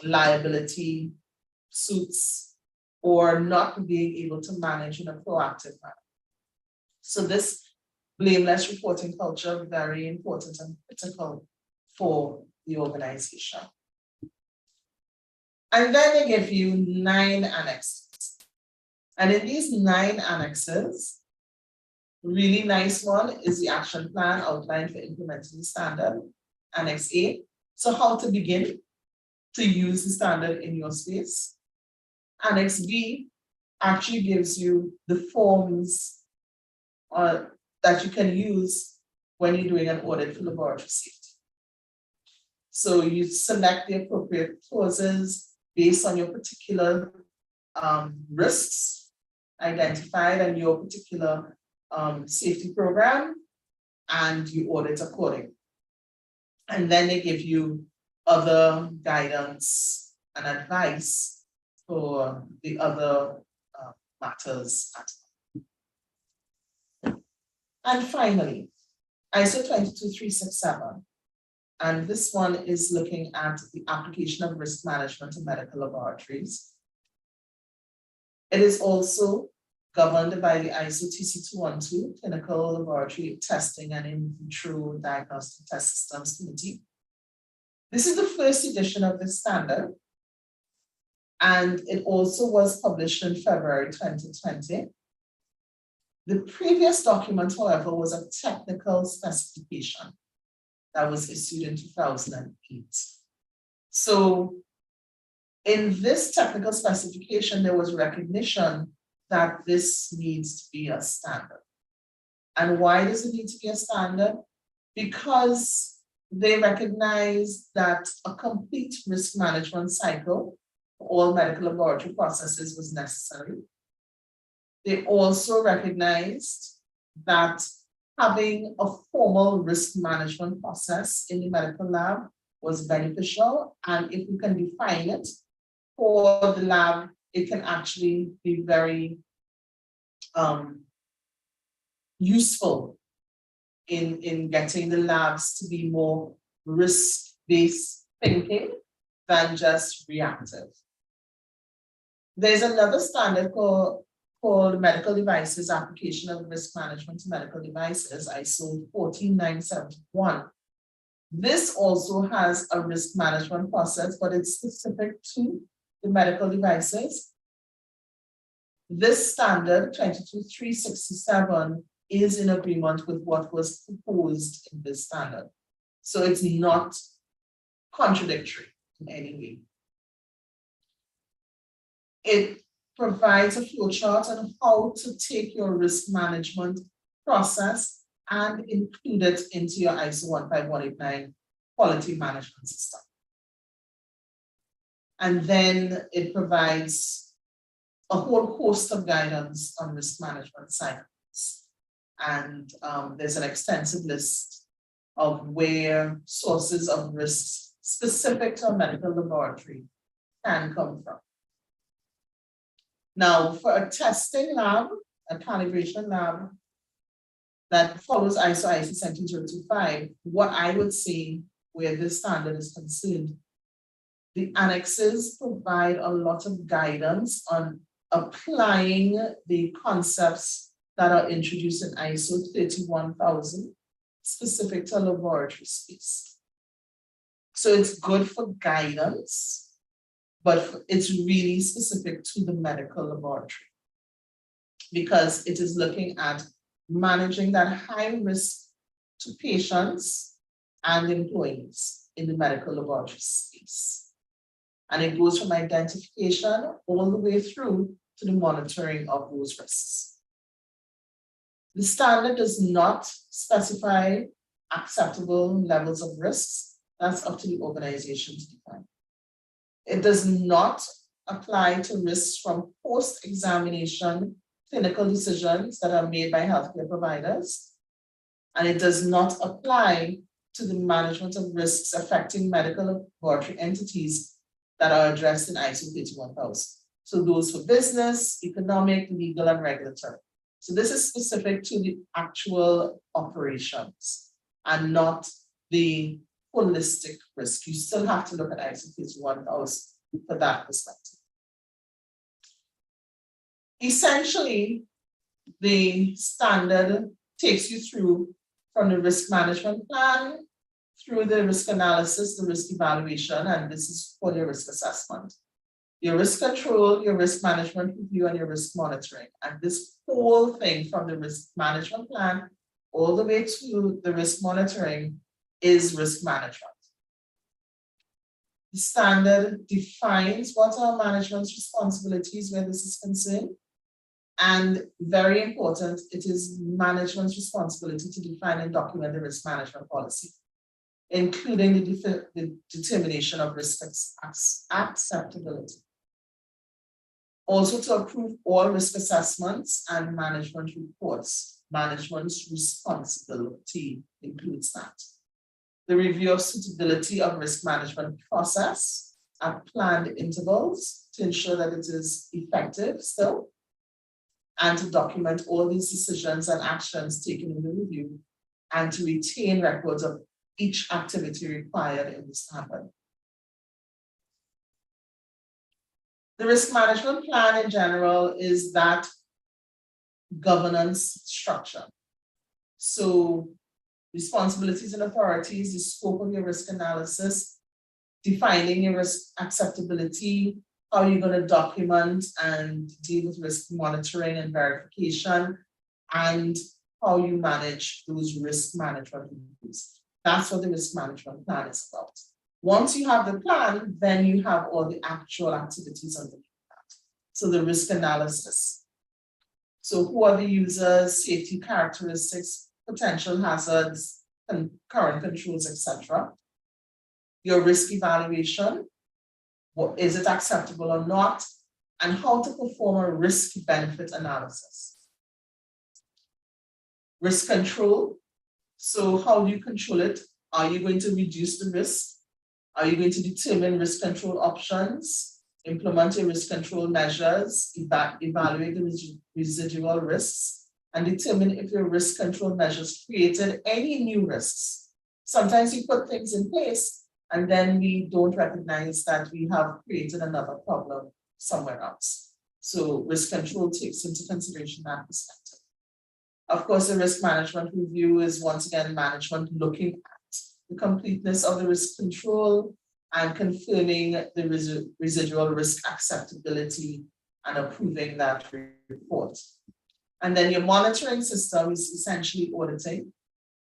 liability suits or not being able to manage in a proactive manner. So this blameless reporting culture, very important and critical for the organization. And then they give you 9 annexes. And in these 9 annexes, really nice one is the action plan outlined for implementing the standard, Annex A. So how to begin to use the standard in your space. Annex B actually gives you the forms that you can use when you're doing an audit for laboratory safety. So you select the appropriate clauses based on your particular risks identified and your particular safety program, and you audit accordingly. And then they give you other guidance and advice for the other matters. And finally, ISO 22367. And this one is looking at the application of risk management in medical laboratories. It is also governed by the ISO TC212, Clinical Laboratory Testing and In Vitro Diagnostic Test Systems Committee. This is the first edition of this standard, and it also was published in February 2020. The previous document, however, was a technical specification that was issued in 2008. So in this technical specification, there was recognition that this needs to be a standard. And why does it need to be a standard? Because they recognize that a complete risk management cycle for all medical laboratory processes was necessary. They also recognized that having a formal risk management process in the medical lab was beneficial, and if we can define it for the lab, it can actually be very useful in getting the labs to be more risk-based thinking than just reactive. There's another standard called called Medical Devices Application of Risk Management to Medical Devices, ISO 14971. This also has a risk management process, but it's specific to the medical devices. This standard 22367 is in agreement with what was proposed in this standard. So it's not contradictory in any way. It provides a flowchart on how to take your risk management process and include it into your ISO 15189 quality management system. And then it provides a whole host of guidance on risk management science. And there's an extensive list of where sources of risks specific to a medical laboratory can come from. Now, for a testing lab, a calibration lab that follows ISO 17025, what I would say where this standard is concerned, the annexes provide a lot of guidance on applying the concepts that are introduced in ISO 31000 specific to laboratory space. So it's good for guidance, but it's really specific to the medical laboratory because it is looking at managing that high risk to patients and employees in the medical laboratory space. And it goes from identification all the way through to the monitoring of those risks. The standard does not specify acceptable levels of risks. That's up to the organization to define. It does not apply to risks from post-examination clinical decisions that are made by healthcare providers. And it does not apply to the management of risks affecting medical laboratory entities that are addressed in ISO 31000. So those for business, economic, legal, and regulatory. So this is specific to the actual operations and not the holistic risk. You still have to look at ISO 31000 for that perspective. Essentially, the standard takes you through from the risk management plan through the risk analysis, the risk evaluation, and this is for your risk assessment, your risk control, your risk management review, and your risk monitoring. And this whole thing from the risk management plan all the way to the risk monitoring is risk management. The standard defines what are management's responsibilities where this is concerned. And very important, it is management's responsibility to define and document the risk management policy, including the determination of risk acceptability. Also to approve all risk assessments and management reports. Management's responsibility includes that. The review of suitability of risk management process at planned intervals to ensure that it is effective still, and to document all these decisions and actions taken in the review, and to retain records of each activity required in the standard. The risk management plan in general is that governance structure. So responsibilities and authorities, the scope of your risk analysis, defining your risk acceptability, how you're going to document and deal with risk monitoring and verification, and how you manage those risk management reviews. That's what the risk management plan is about. Once you have the plan, then you have all the actual activities underneath that. So the risk analysis. So who are the users, safety characteristics, potential hazards, and current controls, etc. Your risk evaluation. Is it acceptable or not? And how to perform a risk-benefit analysis. Risk control. So how do you control it? Are you going to reduce the risk? Are you going to determine risk control options, implement your risk control measures, evaluate the residual risks, and determine if your risk control measures created any new risks? Sometimes you put things in place and then we don't recognize that we have created another problem somewhere else. So risk control takes into consideration that perspective. Of course, the risk management review is once again management looking at the completeness of the risk control and confirming the residual risk acceptability and approving that report. And then your monitoring system is essentially auditing.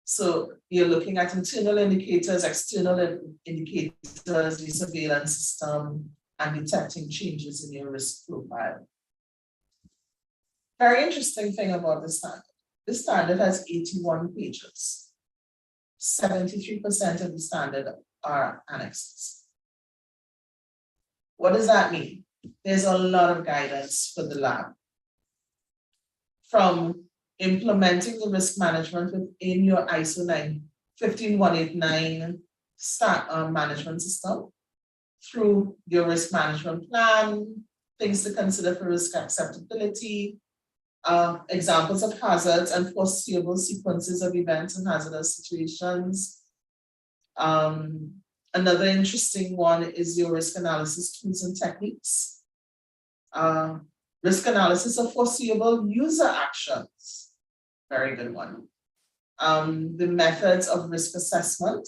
So you're looking at internal indicators, external indicators, the surveillance system, and detecting changes in your risk profile. Very interesting thing about the standard. The standard has 81 pages. 73% of the standard are annexes. What does that mean? There's a lot of guidance for the lab. From implementing the risk management within your ISO 15189 management system, through your risk management plan, things to consider for risk acceptability, examples of hazards and foreseeable sequences of events and hazardous situations. Another interesting one is your risk analysis tools and techniques. Risk analysis of foreseeable user actions, very good one. The methods of risk assessment,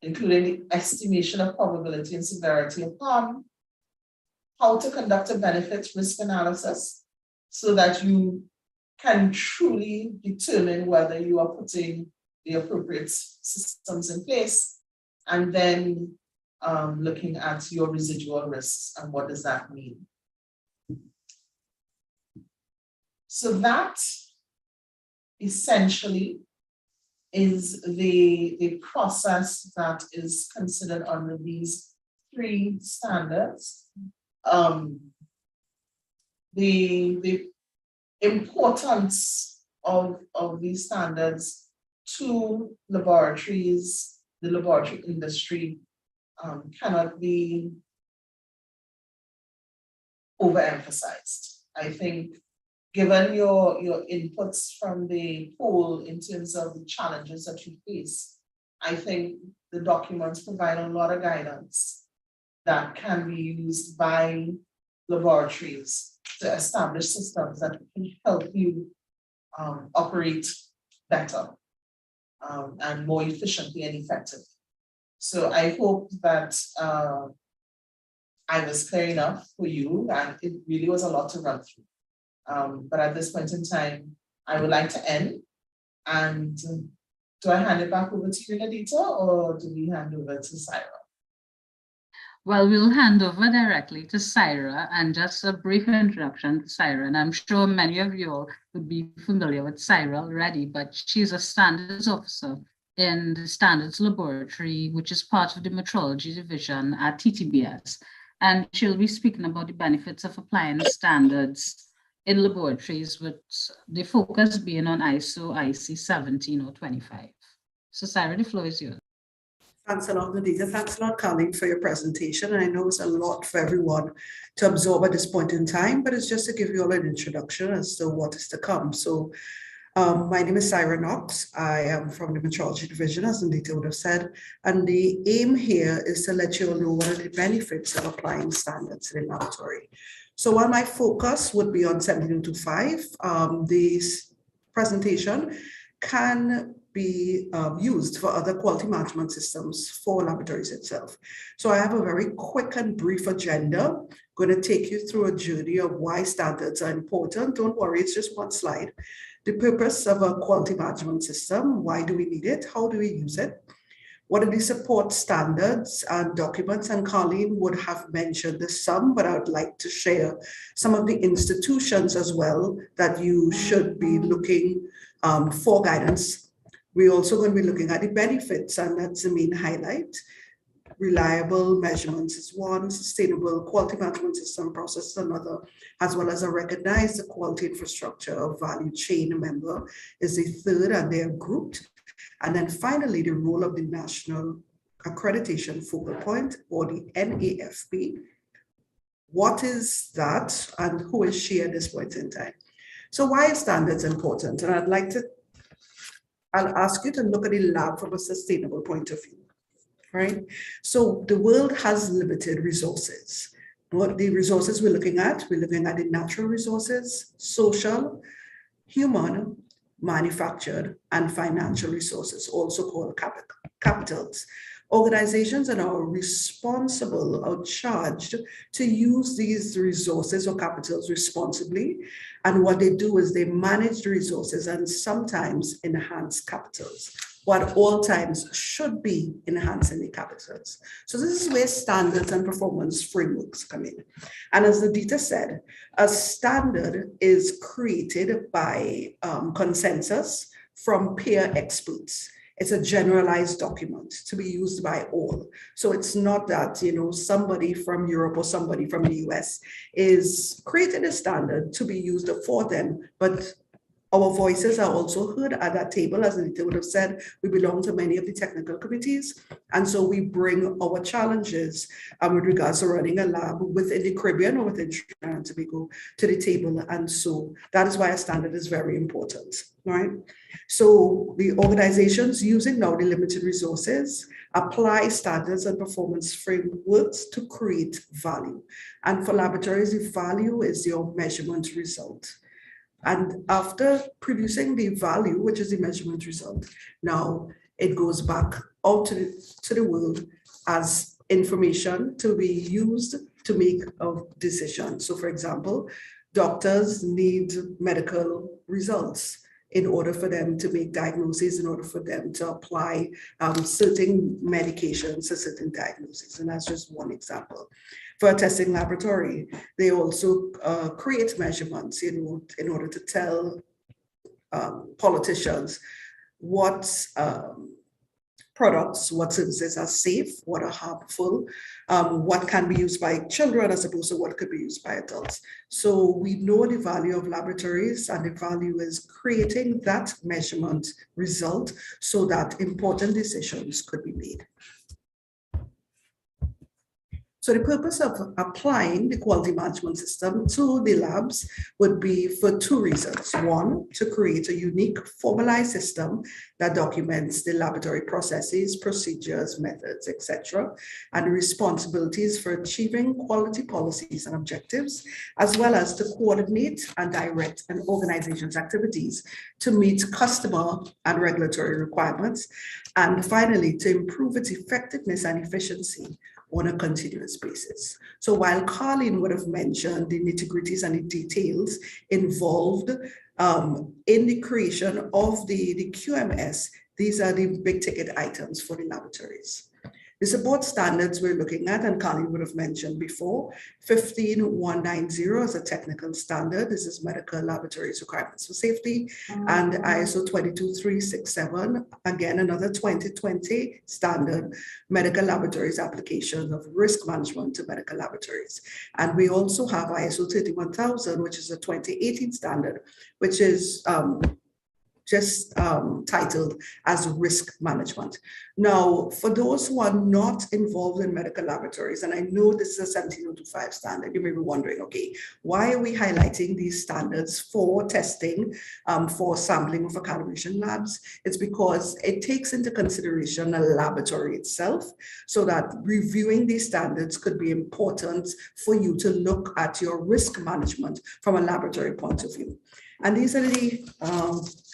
including the estimation of probability and severity of harm, how to conduct a benefits risk analysis so that you can truly determine whether you are putting the appropriate systems in place, and then looking at your residual risks and what does that mean. So that essentially is the process that is considered under these 3 standards. The importance of these standards to laboratories, the laboratory industry, cannot be overemphasized. I think given your inputs from the poll in terms of the challenges that you face, I think the documents provide a lot of guidance that can be used by laboratories to establish systems that can help you operate better and more efficiently and effectively. So I hope that I was clear enough for you, and it really was a lot to run through. But at this point in time, I would like to end. And do I hand it back over to you, Nadita, or do we hand over to Syra? Well, we'll hand over directly to Syra, and just a brief introduction to Syra. And I'm sure many of you all would be familiar with Syra already, but she's a standards officer in the Standards Laboratory, which is part of the Metrology Division at TTBS. And she'll be speaking about the benefits of applying standards in laboratories, with the focus being on ISO IC 17025. So Syra, the floor is yours. Thanks a lot, Nadita. Thanks a lot, Colleen, for your presentation. And I know it's a lot for everyone to absorb at this point in time, but it's just to give you all an introduction as to what is to come. So my name is Syra Knox. I am from the Metrology Division, as Nadita would have said. And the aim here is to let you all know what are the benefits of applying standards in the laboratory. So while my focus would be on 17025, this presentation can be used for other quality management systems for laboratories itself. So I have a very quick and brief agenda. I'm going to take you through a journey of why standards are important. Don't worry, it's just one slide. The purpose of a quality management system, why do we need it? How do we use it? What are the support standards and documents? And Colleen would have mentioned this some, but I would like to share some of the institutions as well that you should be looking for guidance. We're also going to be looking at the benefits, and that's the main highlight. Reliable measurements is one, sustainable quality management system process is another, as well as a recognized quality infrastructure of value chain member is the third, and they are grouped. And then finally, the role of the National Accreditation Focal Point, or the NAFP. What is that, and who is she at this point in time? So why is standards important? And I'll ask you to look at the lab from a sustainable point of view, right? So the world has limited resources, what the resources we're looking at the natural resources, social, human, manufactured, and financial resources, also called capitals. Organizations are now responsible or charged to use these resources or capitals responsibly. And what they do is they manage the resources and sometimes enhance capitals, what at all times should be enhancing the capitals. So this is where standards and performance frameworks come in. And as the data said, a standard is created by consensus from peer experts. It's a generalized document to be used by all. So it's not that, somebody from Europe or somebody from the US is creating a standard to be used for them, but our voices are also heard at that table. As Anita would have said, we belong to many of the technical committees. And so we bring our challenges with regards to running a lab within the Caribbean or within Trinidad and Tobago to the table. And so that is why a standard is very important, right? So the organizations using now the limited resources apply standards and performance frameworks to create value. And for laboratories, the value is your measurement result. And after producing the value, which is the measurement result, now it goes back out to the world as information to be used to make a decision. So for example, doctors need medical results in order for them to make diagnoses, in order for them to apply certain medications to certain diagnoses. And that's just one example. For a testing laboratory, they also create measurements, in order to tell politicians what products, what services are safe, what are harmful, what can be used by children as opposed to what could be used by adults. So we know the value of laboratories, and the value is creating that measurement result so that important decisions could be made. So the purpose of applying the quality management system to the labs would be for two reasons. One, to create a unique formalized system that documents the laboratory processes, procedures, methods, etc., and responsibilities for achieving quality policies and objectives, as well as to coordinate and direct an organization's activities to meet customer and regulatory requirements, and finally, to improve its effectiveness and efficiency on a continuous basis. So while Colleen would have mentioned the nitty-gritties and the details involved in the creation of the QMS, these are the big ticket items for the laboratories. The support standards we're looking at, and Colleen would have mentioned before, 15190 is a technical standard. This is medical laboratories requirements for safety, and ISO 22367, again, another 2020 standard, medical laboratories application of risk management to medical laboratories. And we also have ISO 31000, which is a 2018 standard, which is just titled as risk management. Now, for those who are not involved in medical laboratories, and I know this is a 17025 standard, you may be wondering, okay, why are we highlighting these standards for testing, for sampling, for calibration labs? It's because it takes into consideration a laboratory itself, so that reviewing these standards could be important for you to look at your risk management from a laboratory point of view. And these are the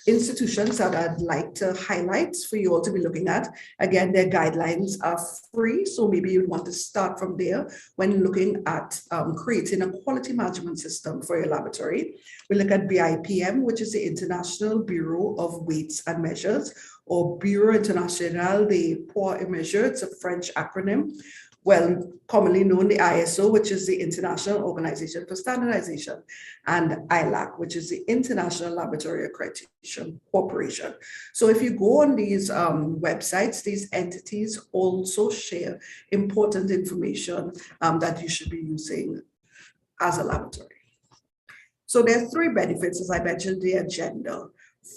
institutions that I'd like to highlight for you all to be looking at. Again, their guidelines are free, so maybe you'd want to start from there when looking at creating a quality management system for your laboratory. We look at BIPM, which is the International Bureau of Weights and Measures, or Bureau International des Poids et Mesures. It's a French acronym. Well, commonly known the ISO, which is the International Organization for Standardization, and ILAC, which is the International Laboratory Accreditation Corporation. So if you go on these websites, these entities also share important information that you should be using as a laboratory. So there are three benefits, as I mentioned, the agenda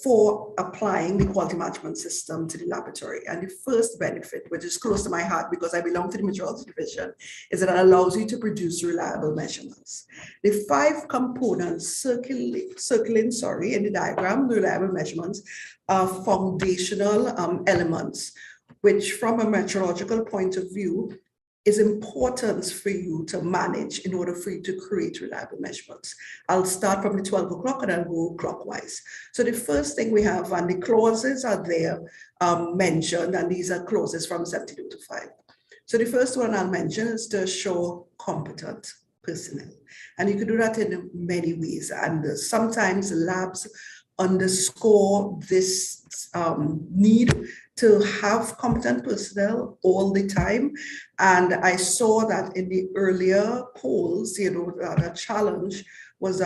for applying the quality management system to the laboratory. And the first benefit, which is close to my heart because I belong to the metrology division, is that it allows you to produce reliable measurements. The 5 components circling in the diagram, the reliable measurements, are foundational elements, which from a metrological point of view is important for you to manage in order for you to create reliable measurements. I'll start from the 12 o'clock and I'll go clockwise. So the first thing we have, and the clauses are there mentioned, and these are clauses from 72 to 5. So the first one I'll mention is to show competent personnel. And you can do that in many ways. And sometimes labs underscore this need to have competent personnel all the time. And I saw that in the earlier polls, the challenge was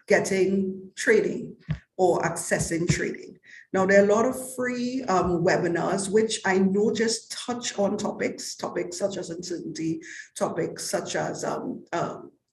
getting training or accessing training. Now, there are a lot of free webinars, which I know just touch on topics such as uncertainty, topics such as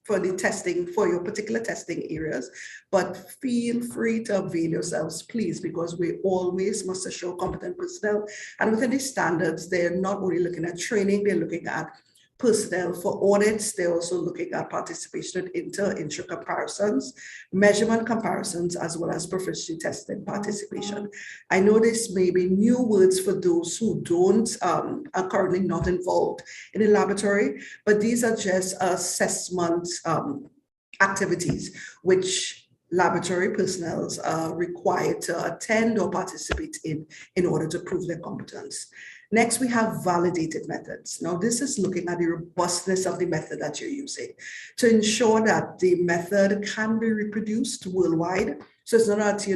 for the testing, for your particular testing areas, but feel free to avail yourselves, please, because we always must show competent personnel. And within these standards, they're not only looking at training, they're looking at personnel for audits. They're also looking at participation in intra comparisons, measurement comparisons, as well as proficiency testing participation. I know this may be new words for those who are currently not involved in a laboratory, but these are just assessment activities which laboratory personnel are required to attend or participate in order to prove their competence. Next, we have validated methods. Now, this is looking at the robustness of the method that you're using to ensure that the method can be reproduced worldwide. So it's not that,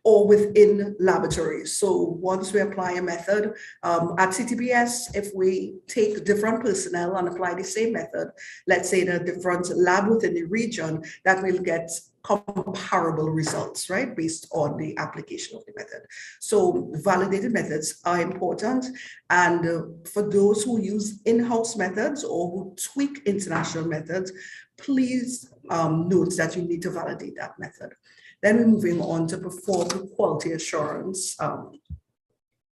or within laboratories. So once we apply a method at CTBS, if we take different personnel and apply the same method, let's say the different lab within the region, that will get comparable results, right, based on the application of the method. So validated methods are important. And for those who use in-house methods or who tweak international methods, please note that you need to validate that method. Then we're moving on to perform quality assurance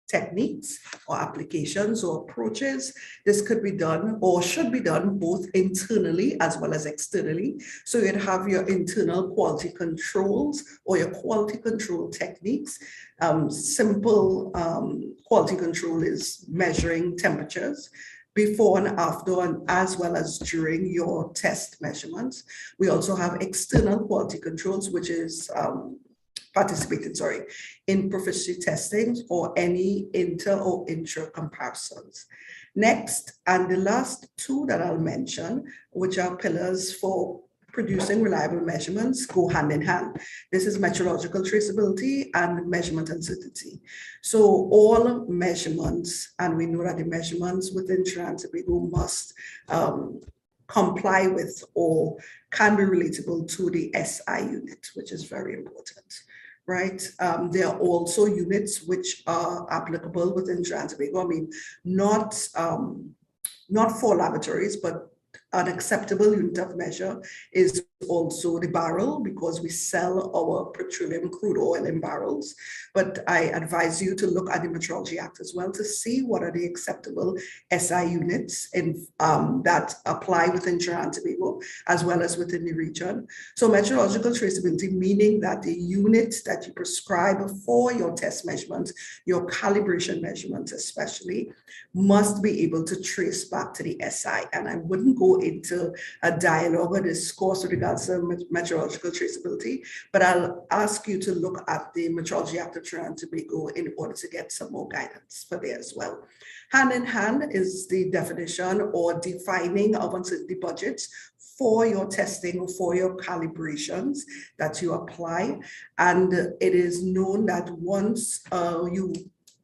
techniques or applications or approaches. This could be done or should be done both internally as well as externally. So you'd have your internal quality controls or your quality control techniques. Simple quality control is measuring temperatures before and after, and as well as during your test measurements. We also have external quality controls, which is participated, in proficiency testing or any inter or intra comparisons. Next, and the last two that I'll mention, which are pillars for producing reliable measurements, go hand in hand. This is metrological traceability and measurement uncertainty. So all measurements, and we know that the measurements within Trinidad and Tobago must comply with or can be relatable to the SI unit, which is very important. Right. There are also units which are applicable within Trinidad and Tobago. I mean, not for laboratories, but an acceptable unit of measure is also the barrel, because we sell our petroleum crude oil in barrels. But I advise you to look at the Metrology Act as well to see what are the acceptable SI units that apply within Trinidad and Tobago as well as within the region. So metrological traceability, meaning that the units that you prescribe for your test measurements, your calibration measurements especially, must be able to trace back to the SI. And I wouldn't go into a dialogue or discourse with regards to metrological traceability, but I'll ask you to look at the Metrology Act of Trinidad and Tobago in order to get some more guidance for there as well. Hand in hand is the definition or defining of uncertainty budgets for your testing or for your calibrations that you apply. And it is known that once you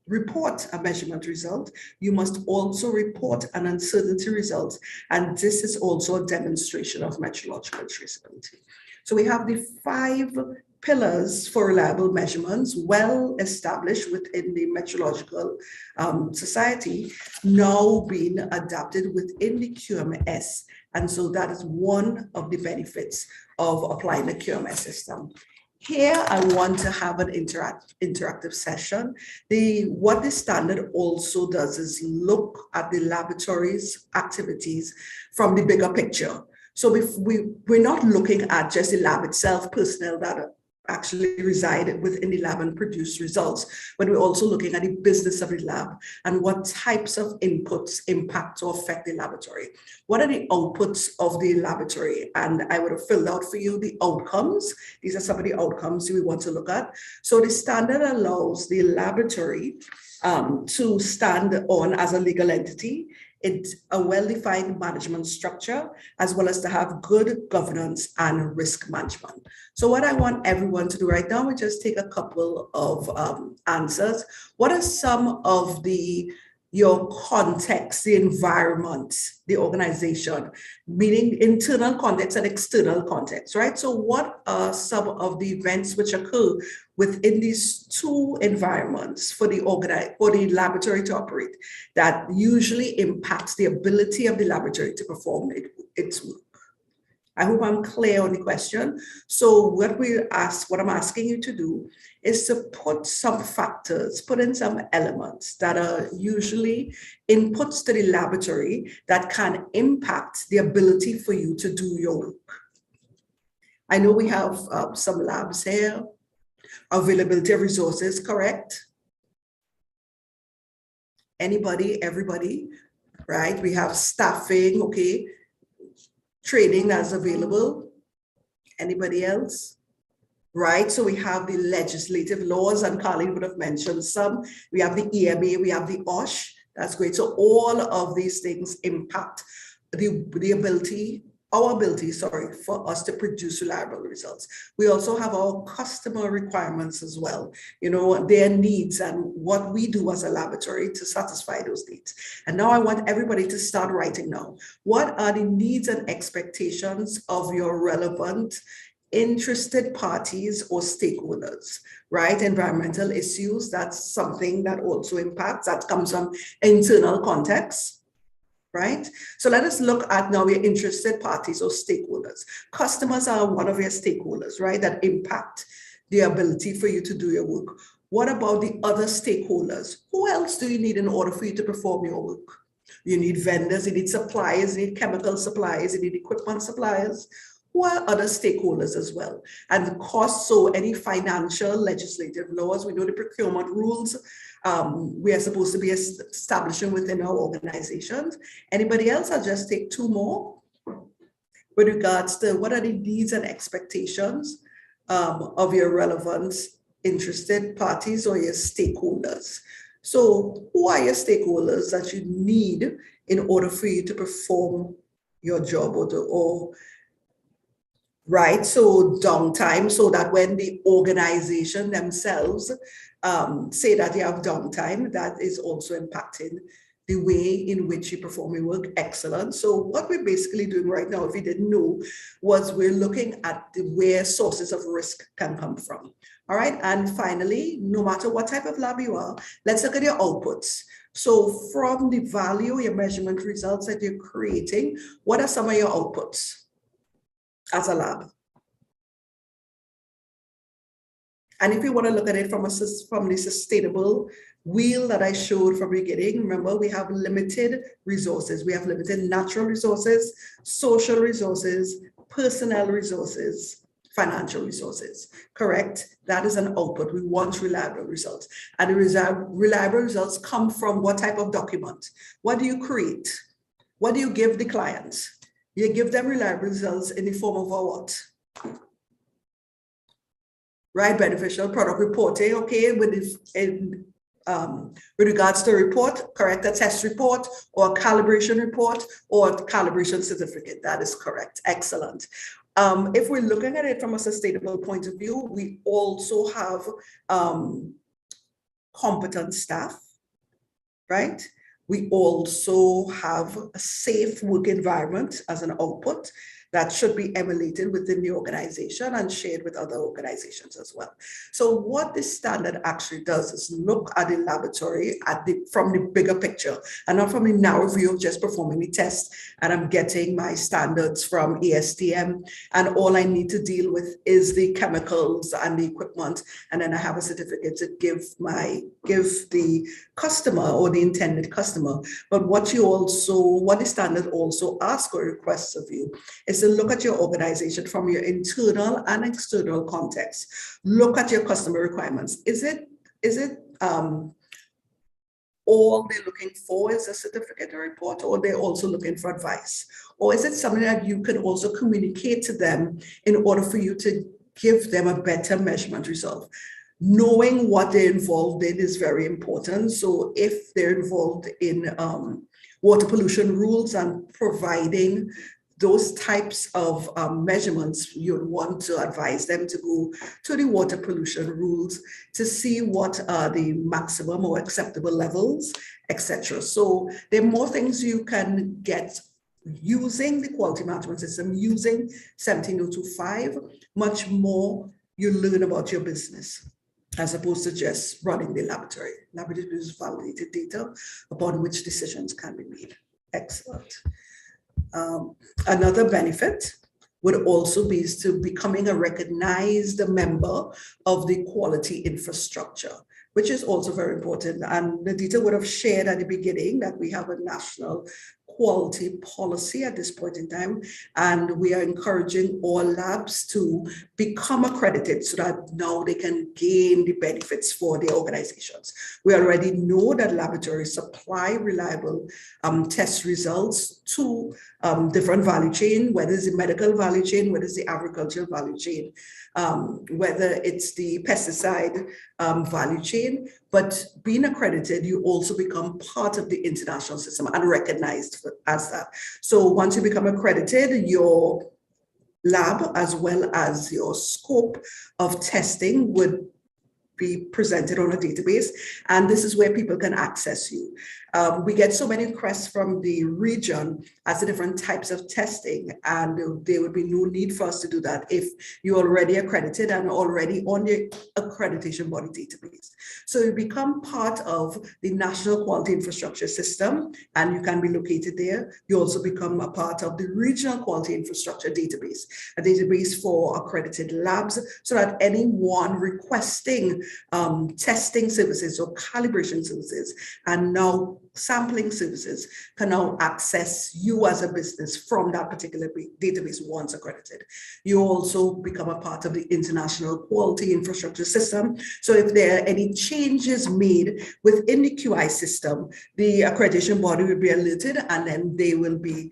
report a measurement result, you must also report an uncertainty result. And this is also a demonstration of metrological traceability. So we have the 5 pillars for reliable measurements, well established within the Metrological Society, now being adapted within the QMS. And so that is one of the benefits of applying the QMS system. Here, I want to have an interactive session. What the standard also does is look at the laboratory's activities from the bigger picture. So if we're not looking at just the lab itself, personnel that actually reside within the lab and produce results, but we're also looking at the business of the lab and what types of inputs impact or affect the laboratory. What are the outputs of the laboratory? And I would have filled out for you the outcomes. These are some of the outcomes we want to look at. So the standard allows the laboratory to stand on as a legal entity. It's a well-defined management structure, as well as to have good governance and risk management. So what I want everyone to do right now is just take a couple of answers. What are some of your context, the environment, the organization, meaning internal context and external context, right? So what are some of the events which occur within these two environments for the laboratory to operate that usually impacts the ability of the laboratory to perform its work? I hope I'm clear on the question. So what I'm asking you to do is to put some factors, put in some elements that are usually inputs to the laboratory that can impact the ability for you to do your work. I know we have some labs here. Availability of resources, correct? Anybody, everybody, right? We have staffing, okay? Training that's available. Anybody else? Right, so we have the legislative laws, and Carleen would have mentioned some. We have the EMA, we have the OSH. That's great. So all of these things impact our ability, for us to produce reliable results. We also have our customer requirements as well, their needs and what we do as a laboratory to satisfy those needs. And now I want everybody to start writing now. What are the needs and expectations of your relevant interested parties or stakeholders, right? Environmental issues, that's something that also impacts, that comes from internal context. Right? So let us look at now your interested parties or stakeholders. Customers are one of your stakeholders, right? That impact the ability for you to do your work. What about the other stakeholders? Who else do you need in order for you to perform your work? You need vendors, you need suppliers, you need chemical suppliers, you need equipment suppliers. Who are other stakeholders as well? And the costs, so any financial, legislative laws, we know the procurement rules, we are supposed to be establishing within our organizations. Anybody else? I'll just take two more with regards to what are the needs and expectations of your relevant interested parties or your stakeholders. So who are your stakeholders that you need in order for you to perform your job right? So downtime, so that when the organization themselves say that they have downtime, that is also impacting the way in which you perform your work. Excellent. So what we're basically doing right now, if you didn't know, was we're looking at where sources of risk can come from. All right. And finally, no matter what type of lab you are, let's look at your outputs. So from the value, your measurement results that you're creating, what are some of your outputs as a lab? And if you want to look at it from the sustainable wheel that I showed from the beginning, remember we have limited resources. We have limited natural resources, social resources, personnel resources, financial resources, correct? That is an output. We want reliable results. And the reliable results come from what type of document? What do you create? What do you give the clients? You give them reliable results in the form of a what? Right, beneficial product reporting, okay, with regards to report, correct, a test report or a calibration report or a calibration certificate. That is correct. Excellent. If we're looking at it from a sustainable point of view, we also have competent staff, right? We also have a safe work environment as an output that should be emulated within the organization and shared with other organizations as well. So what this standard actually does is look at the laboratory from the bigger picture and not from the narrow view of just performing the test. And I'm getting my standards from ASTM, and all I need to deal with is the chemicals and the equipment. And then I have a certificate to give the customer or the intended customer. But what the standard also asks or requests of you is is to look at your organization from your internal and external context. Look at your customer requirements. Is it all they're looking for is a certificate or report, or they're also looking for advice? Or is it something that you can also communicate to them in order for you to give them a better measurement result? Knowing what they're involved in is very important. So if they're involved in water pollution rules and providing those types of measurements, you'd want to advise them to go to the water pollution rules to see what are the maximum or acceptable levels, etc. So there are more things you can get using the quality management system, using 17025, much more you learn about your business, as opposed to just running the laboratory. Laboratory is validated data upon which decisions can be made. Excellent. Another benefit would also be to becoming a recognized member of the quality infrastructure, which is also very important. And Nadita would have shared at the beginning that we have a national quality policy at this point in time, and we are encouraging all labs to become accredited so that now they can gain the benefits for their organizations. We already know that laboratories supply reliable test results to different value chain, whether it's the medical value chain, whether it's the agricultural value chain, whether it's the pesticide value chain. But being accredited, you also become part of the international system and recognized as that. So once you become accredited, your lab as well as your scope of testing would be presented on a database, and this is where people can access you. We get so many requests from the region as the different types of testing, and there would be no need for us to do that if you're already accredited and already on the accreditation body database. So you become part of the national quality infrastructure system, and you can be located there. You also become a part of the regional quality infrastructure database, a database for accredited labs, so that anyone requesting testing services or calibration services and now sampling services can now access you as a business from that particular database once accredited. You also become a part of the international quality infrastructure system. So if there are any changes made within the QI system, the accreditation body will be alerted, and then they will be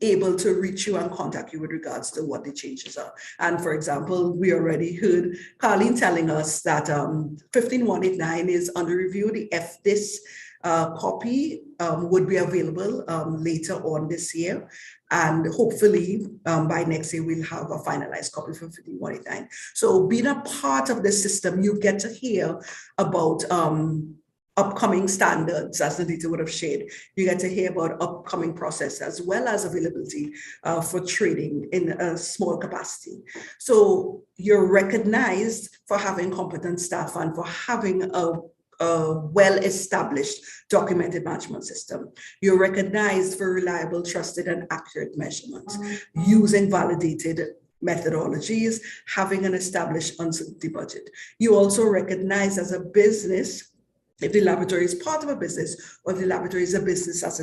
able to reach you and contact you with regards to what the changes are. And for example, we already heard Carlene telling us that 15189 is under review. The FDIS copy would be available later on this year, and hopefully by next year we'll have a finalized copy for 15189. So being a part of the system, you get to hear about upcoming standards, as Nadita would have shared. You get to hear about upcoming process as well as availability for trading in a small capacity. So you're recognized for having competent staff and for having a well-established documented management system. You're recognized for reliable, trusted, and accurate measurements, using validated methodologies, having an established uncertainty budget. You also recognize as a business, if the laboratory is part of a business, or if the laboratory is a business as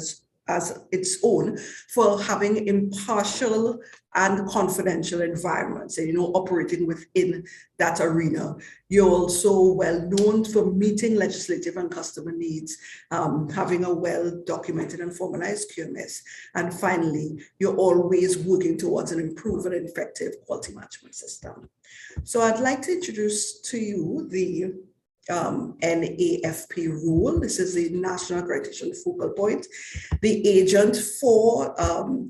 its own, for having impartial and confidential environments, and operating within that arena. You're also well known for meeting legislative and customer needs, having a well-documented and formalized QMS. And finally, you're always working towards an improved and effective quality management system. So I'd like to introduce to you the NAFP rule. This is the National Accreditation Focal Point, the agent for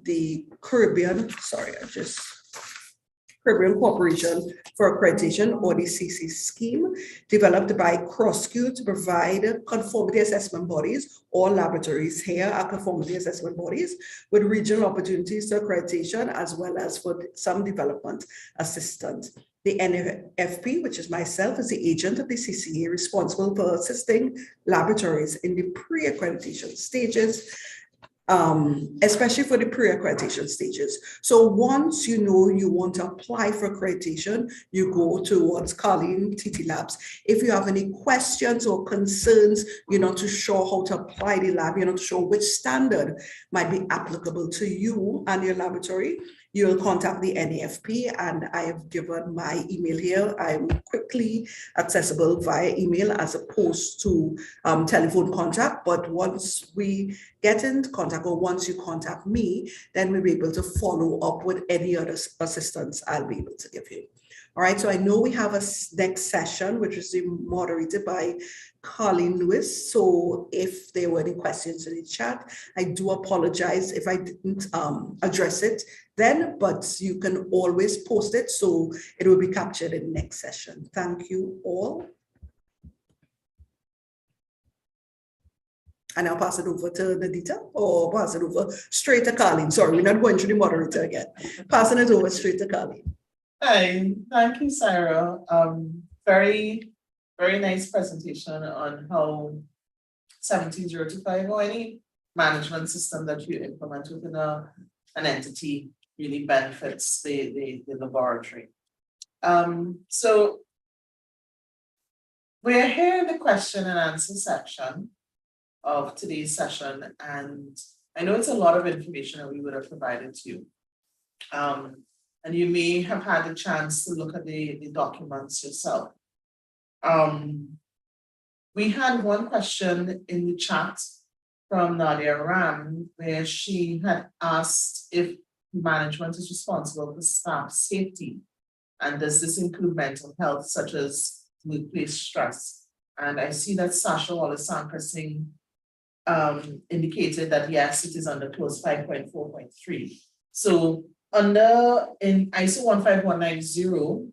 the Caribbean Corporation for Accreditation, or the CC scheme, developed by CrossQ to provide conformity assessment bodies or laboratories here are conformity assessment bodies with regional opportunities to accreditation, as well as for some development assistance. The NFP, which is myself, is the agent of the CCA responsible for assisting laboratories in the pre-accreditation stages. especially for the pre-accreditation stages. So once you know you want to apply for accreditation, you go towards Colleen TT Labs. If you have any questions or concerns, you're not too sure how to apply the lab, you're not sure which standard might be applicable to you and your laboratory, you will contact the NAFP, and I have given my email here. I'm quickly accessible via email as opposed to telephone contact. But once we get in contact, or once you contact me, then we'll be able to follow up with any other assistance I'll be able to give you. All right, so I know we have a next session, which is moderated by Colleen Lewis. So if there were any questions in the chat, I do apologize if I didn't address it then, but you can always post it, so it will be captured in the next session. Thank you all. And I'll pass it over to Nadita, or pass it over straight to Colleen. Sorry, we're not going through the moderator again. Passing it over straight to Colleen. Hi, thank you, Sarah. Very nice presentation on how 17025 or any management system that you implement within an entity really benefits the laboratory. So we're here in the question and answer section of today's session, and I know it's a lot of information that we would have provided to you. And you may have had a chance to look at the documents yourself. We had one question in the chat from Nadia Ram, where she had asked if management is responsible for staff safety, and does this include mental health, such as workplace stress? And I see that Sasha Wallace-Sankar Singh indicated that yes, it is under clause 5.4.3. So in ISO 15190,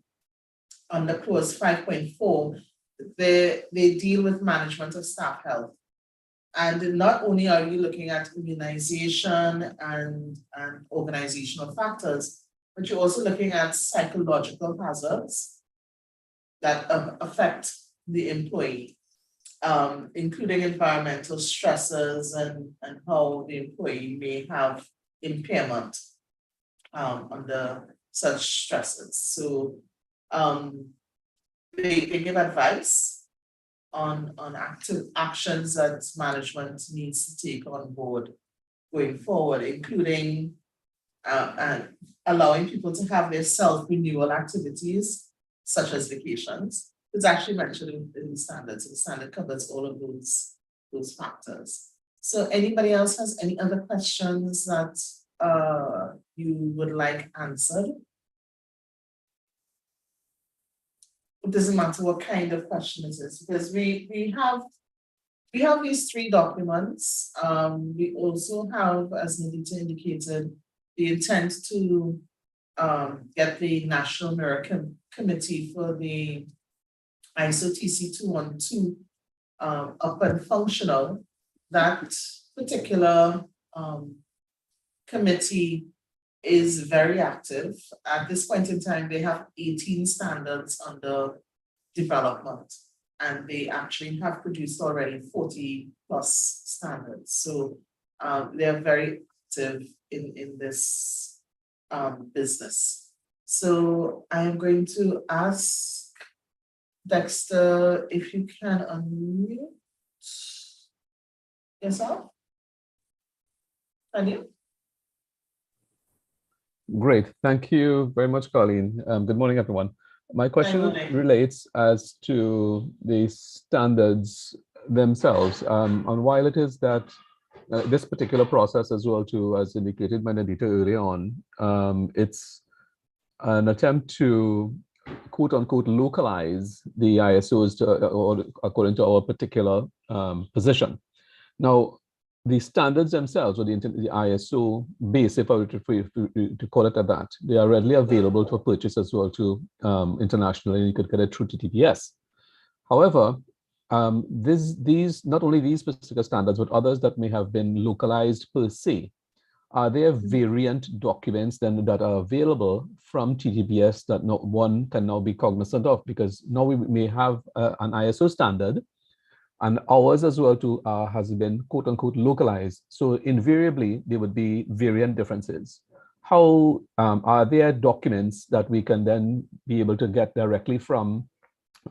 under clause 5.4, they deal with management of staff health. And not only are you looking at immunization and organizational factors, but you're also looking at psychological hazards that affect the employee, including environmental stresses and how the employee may have impairment under such stresses. So they give advice on active actions that management needs to take on board going forward, including and allowing people to have their self-renewal activities, such as vacations. It's actually mentioned in the standards. The standard covers all of those factors. So anybody else has any other questions that you would like answered? It doesn't matter what kind of question it is, because we have these three documents. We also have, as Nadita indicated, the intent to get the National Mirror Committee for the ISO TC 212 up and functional. That particular committee is very active. At this point in time, they have 18 standards under development, and they actually have produced already 40 plus standards. So they're very active in this business. So I am going to ask Dexter if you can unmute yourself. Can you? Great, thank you very much, Colleen. Good morning, everyone. My question relates as to the standards themselves. And while it is that this particular process as well, too, as indicated by Nadita earlier on, it's an attempt to quote unquote localize the ISOs or according to our particular position. Now, the standards themselves, or the ISO base, if I were to call it at that, they are readily available for purchase as well to internationally, and you could get it through TTPS. However, these not only these specific standards, but others that may have been localized per se, are there variant documents then that are available from TTPS that one can now be cognizant of? Because now we may have an ISO standard, And ours as well too has been quote unquote localized. So invariably there would be variant differences. How are there documents that we can then be able to get directly from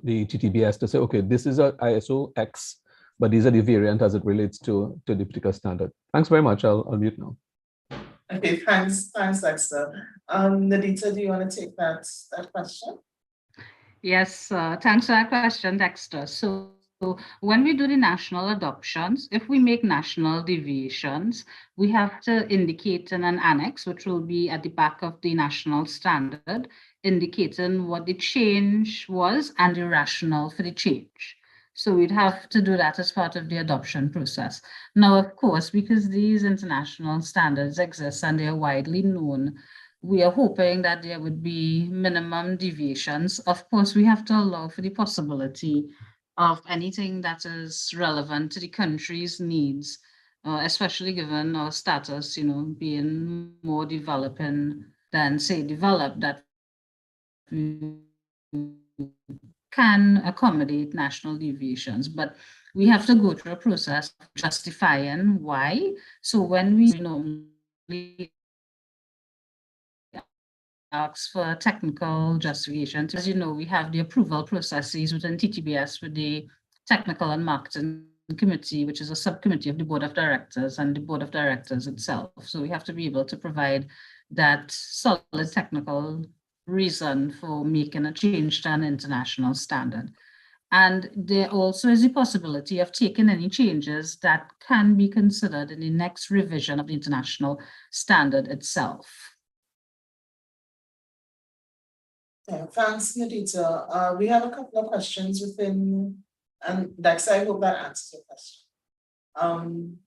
the TTBS to say, okay, this is a ISO X, but these are the variant as it relates to the particular standard? Thanks very much. I'll mute now. Okay, thanks, Dexter. Nadita, do you want to take that question? Yes, thanks for that question, Dexter. So when we do the national adoptions, if we make national deviations, we have to indicate in an annex, which will be at the back of the national standard, indicating what the change was and the rationale for the change. So we'd have to do that as part of the adoption process. Now, of course, because these international standards exist and they are widely known, we are hoping that there would be minimum deviations. Of course, we have to allow for the possibility of anything that is relevant to the country's needs, especially given our status, being more developing than, say, developed, that we can accommodate national deviations. But we have to go through a process of justifying why. So when we normally asks for technical justification. As you know, we have the approval processes within TTBS with the Technical and Marketing Committee, which is a subcommittee of the Board of Directors and the Board of Directors itself. So we have to be able to provide that solid technical reason for making a change to an international standard. And there also is the possibility of taking any changes that can be considered in the next revision of the international standard itself. Yeah, thanks, Nadita. We have a couple of questions within, and Dex, I hope that answers your question.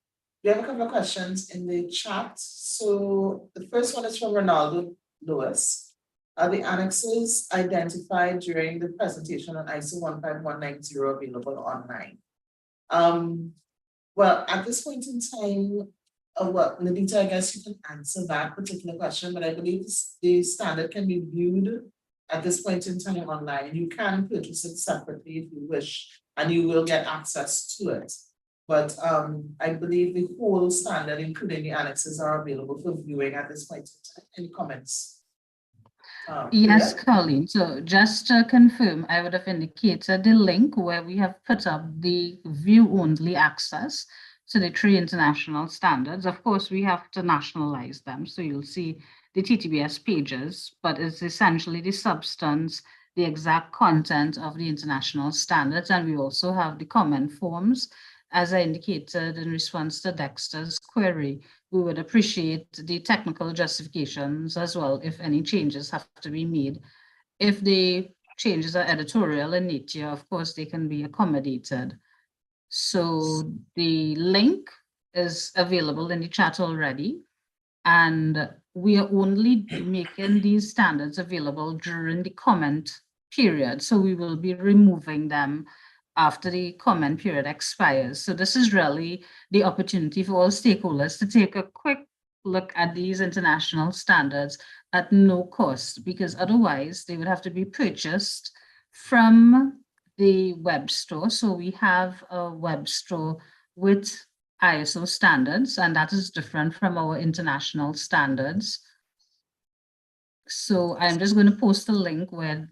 We have a couple of questions in the chat. So the first one is from Ronaldo Lewis. Are the annexes identified during the presentation on ISO 15190 available online? Well, at this point in time, well, Nadita, I guess you can answer that particular question, but I believe the standard can be viewed at this point in time online. You can purchase it separately if you wish, and you will get access to it. But I believe the whole standard, including the annexes, are available for viewing at this point in time. Any comments? Yes, yeah? Colleen. So just to confirm, I would have indicated the link where we have put up the view-only access to the 3 international standards. Of course, we have to nationalize them. So you'll see the TTBS pages, but it's essentially the substance, the exact content of the international standards. And we also have the comment forms. As I indicated in response to Dexter's query, we would appreciate the technical justifications as well if any changes have to be made. If the changes are editorial in nature, of course, they can be accommodated. So the link is available in the chat already, and we are only making these standards available during the comment period. So we will be removing them after the comment period expires. So this is really the opportunity for all stakeholders to take a quick look at these international standards at no cost, because otherwise they would have to be purchased from the web store. So we have a web store with ISO standards, and that is different from our international standards. So I'm just going to post a link where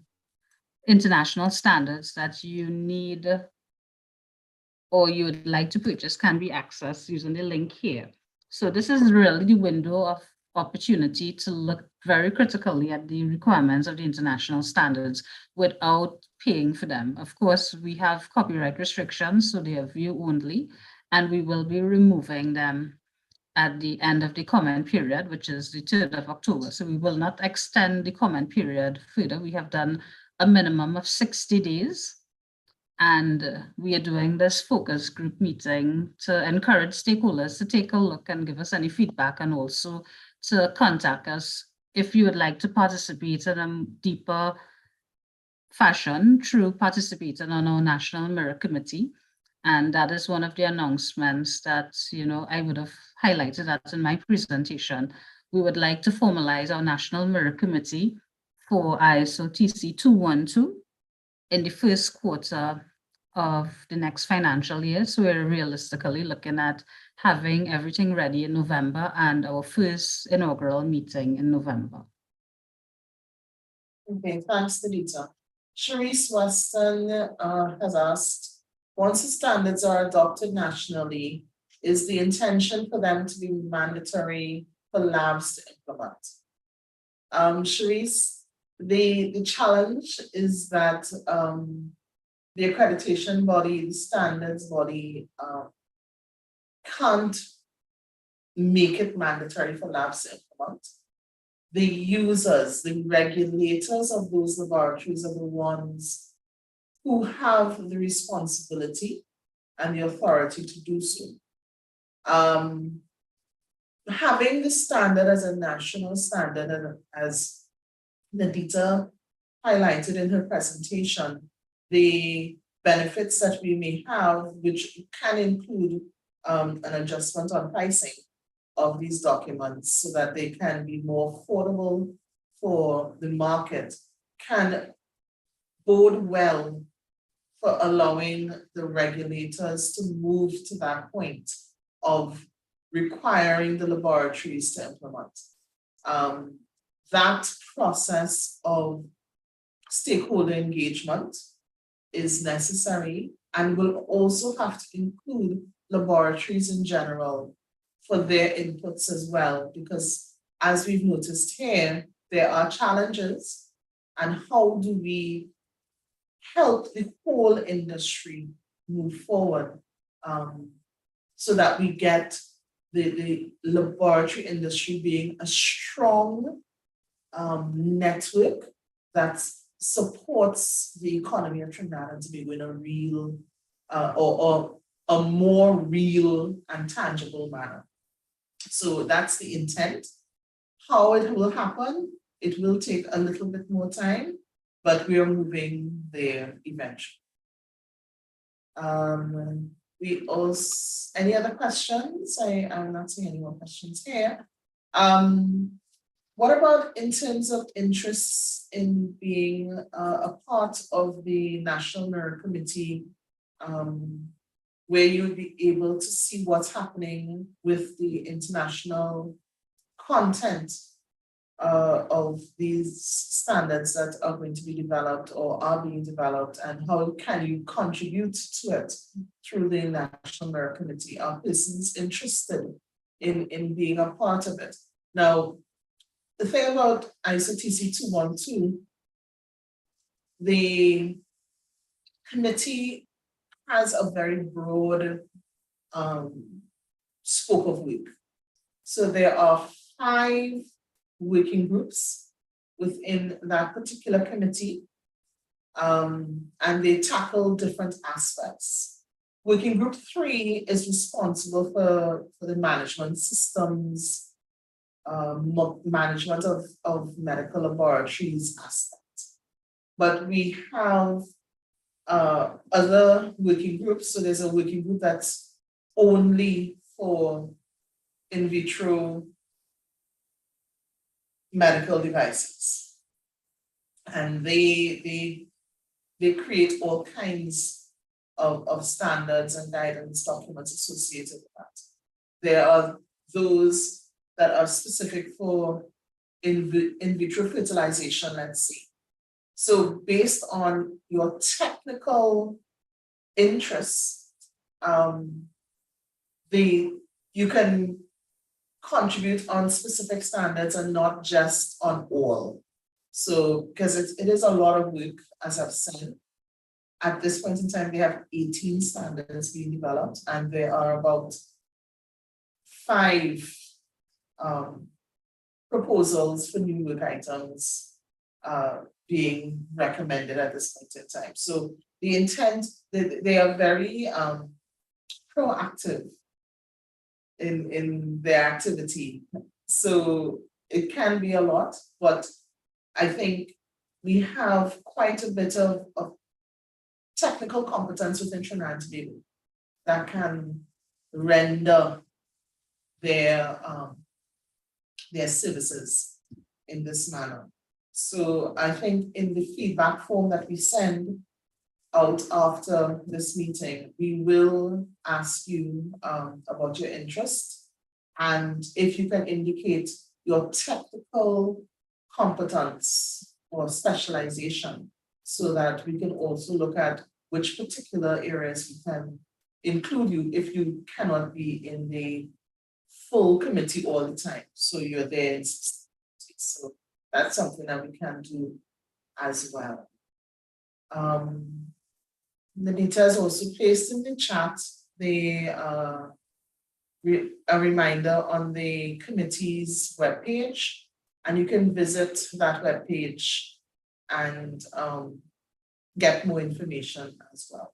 international standards that you need or you would like to purchase can be accessed using the link here. So this is really the window of opportunity to look very critically at the requirements of the international standards without paying for them. Of course, we have copyright restrictions, so they are view only, and we will be removing them at the end of the comment period, which is the 3rd of October. So we will not extend the comment period further. We have done a minimum of 60 days. And we are doing this focus group meeting to encourage stakeholders to take a look and give us any feedback, and also to contact us if you would like to participate in a deeper fashion through participating on our National Mirror Committee. And that is one of the announcements that, I would have highlighted that in my presentation. We would like to formalize our National Mirror Committee for ISO TC 212 in the first quarter of the next financial year. So we're realistically looking at having everything ready in November and our first inaugural meeting in November. Okay, thanks, Nadita. Sharice Weston has asked, once the standards are adopted nationally, is the intention for them to be mandatory for labs to implement? Sharice, the challenge is that the accreditation body, the standards body, can't make it mandatory for labs to implement. The users, the regulators of those laboratories are the ones who have the responsibility and the authority to do so. Having the standard as a national standard, and as Nadita highlighted in her presentation, the benefits that we may have, which can include an adjustment on pricing of these documents so that they can be more affordable for the market, can bode well for allowing the regulators to move to that point of requiring the laboratories to implement. That process of stakeholder engagement is necessary and will also have to include laboratories in general for their inputs as well, because as we've noticed here, there are challenges, and how do we help the whole industry move forward so that we get the laboratory industry being a strong network that supports the economy of Trinidad and Tobago in a real or a more real and tangible manner. So that's the intent. How it will happen, it will take a little bit more time, but we are moving there eventually. We also, any other questions? I'm not seeing any more questions here. What about in terms of interests in being a part of the National Merit Committee, where you'll be able to see what's happening with the international content of these standards that are going to be developed or are being developed, and how can you contribute to it through the National Merit Committee? Are persons interested in being a part of it? Now, the thing about ISO TC 212, the committee has a very broad scope of work. So there are 5 working groups within that particular committee, and they tackle different aspects. Working group 3 is responsible for the management systems, management of medical laboratories aspects. But we have other working groups. So there's a working group that's only for in vitro medical devices, and they create all kinds of standards and guidance documents associated with that. There are those that are specific for in vitro fertilization, let's say. So based on your technical interests, you can contribute on specific standards and not just on all. So, because it is a lot of work, as I've said. At this point in time, we have 18 standards being developed, and there are about 5 proposals for new work items being recommended at this point in time. So the intent, they are very proactive in their activity. So it can be a lot, but I think we have quite a bit of technical competence within Trinidad and Tobago that can render their services in this manner. So I think in the feedback form that we send, out after this meeting, we will ask you about your interest. And if you can indicate your technical competence or specialization, so that we can also look at which particular areas we can include you if you cannot be in the full committee all the time. So you're there. So that's something that we can do as well. Nadita has also placed in the chat a reminder on the committee's webpage, and you can visit that webpage and get more information as well.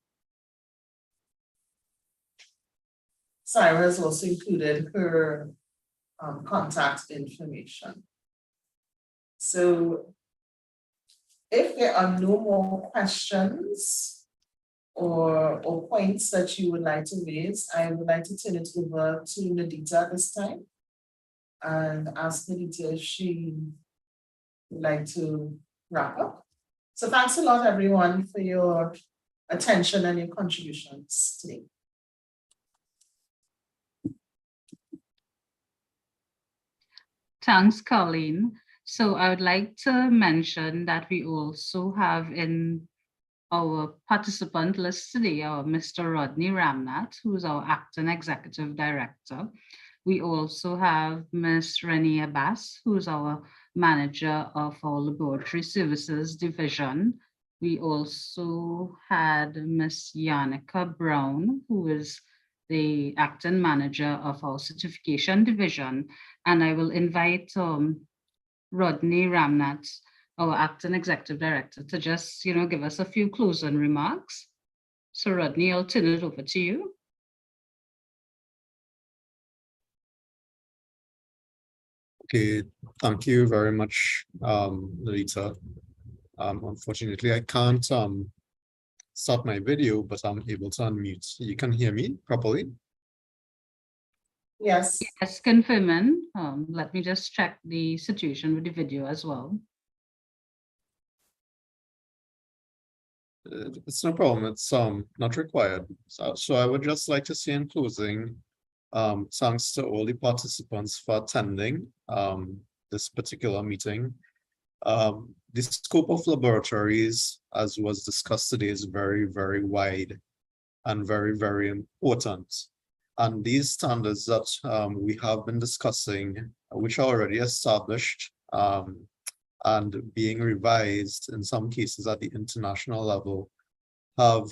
Sarah has also included her contact information. So if there are no more questions or points that you would like to raise, I would like to turn it over to Nadita this time and ask Nadita if she would like to wrap up. So thanks a lot, everyone, for your attention and your contributions today. Thanks, Colleen. So I would like to mention that we also have in our participant list today, our Mr. Rodney Ramnath, who is our acting executive director. We also have Ms. Renee Abbas, who is our manager of our laboratory services division. We also had Ms. Yannicka Brown, who is the acting manager of our certification division. And I will invite Rodney Ramnath, our acting executive director, to just, give us a few closing remarks. So Rodney, I'll turn it over to you. Okay, thank you very much, Lolita. Unfortunately, I can't start my video, but I'm able to unmute. You can hear me properly? Yes. Yes, confirming. Let me just check the situation with the video as well. It's no problem. It's not required. So I would just like to say in closing, thanks to all the participants for attending this particular meeting. The scope of laboratories, as was discussed today, is very, very wide and very, very important. And these standards that we have been discussing, which are already established and being revised in some cases at the international level, have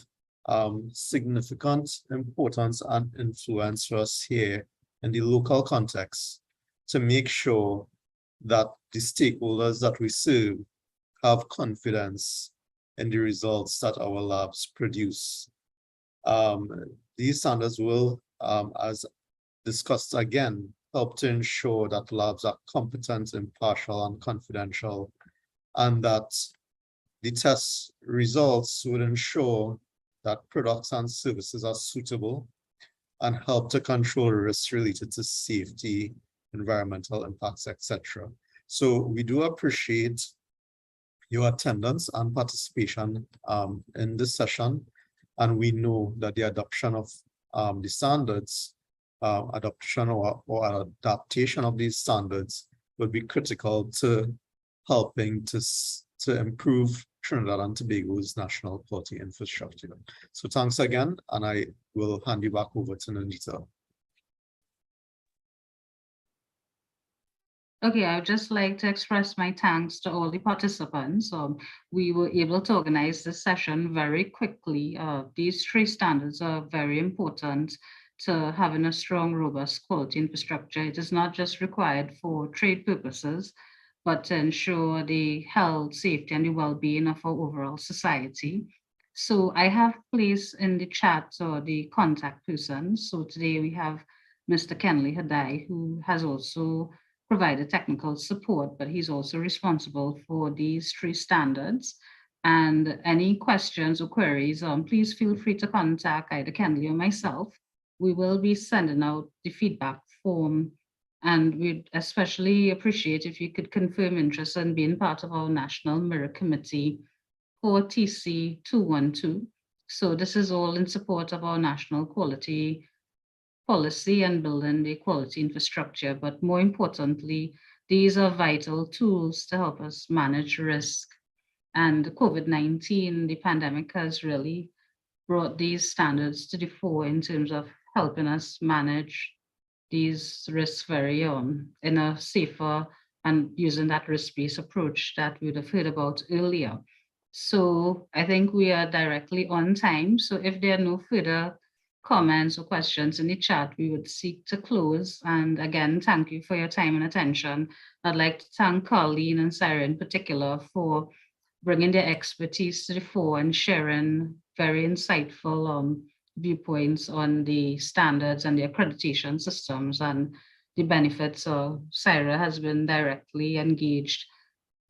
significant importance and influence for us here in the local context to make sure that the stakeholders that we serve have confidence in the results that our labs produce. These standards will, as discussed again, help to ensure that labs are competent, impartial, and confidential, and that the test results would ensure that products and services are suitable and help to control risks related to safety, environmental impacts, etc. So we do appreciate your attendance and participation in this session, and we know that the adoption of the standards, adoption or adaptation of these standards will be critical to helping to improve Trinidad and Tobago's national quality infrastructure. So thanks again, and I will hand you back over to Nanita. Okay, I would just like to express my thanks to all the participants. We were able to organize this session very quickly. These three standards are very important to having a strong, robust quality infrastructure. It is not just required for trade purposes, but to ensure the health, safety, and the well-being of our overall society. So I have placed in the chat the contact persons. So today we have Mr. Kenley Hadai, who has also provided technical support, but he's also responsible for these three standards. And any questions or queries, please feel free to contact either Kenley or myself. We will be sending out the feedback form, and we'd especially appreciate if you could confirm interest in being part of our National Mirror Committee for TC 212. So this is all in support of our national quality policy and building the quality infrastructure. But more importantly, these are vital tools to help us manage risk. And COVID-19, the pandemic has really brought these standards to the fore in terms of helping us manage these risks in a safer and using that risk-based approach that we would have heard about earlier. So I think we are directly on time. So if there are no further comments or questions in the chat, we would seek to close. And again, thank you for your time and attention. I'd like to thank Colleen and Sarah in particular for bringing their expertise to the fore and sharing very insightful viewpoints on the standards and the accreditation systems and the benefits. So Sarah has been directly engaged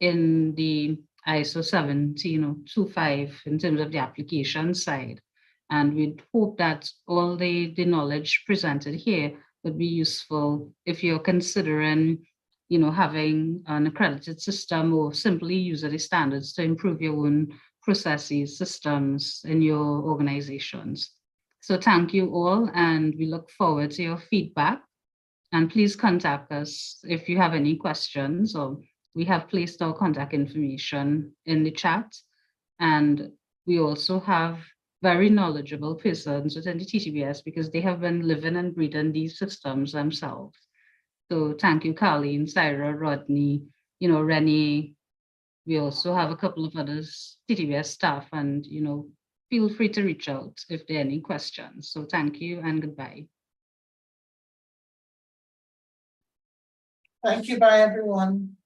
in the ISO 17025 in terms of the application side. And we'd hope that all the knowledge presented here would be useful if you're considering having an accredited system or simply using the standards to improve your own processes, systems in your organizations. So thank you all, and we look forward to your feedback. And please contact us if you have any questions, or we have placed our contact information in the chat. And we also have very knowledgeable persons within the TTBS because they have been living and breathing these systems themselves. So thank you, Colleen, Sarah, Rodney, Rennie. We also have a couple of others, TTBS staff, and, feel free to reach out if there are any questions. So thank you and goodbye. Thank you, bye everyone.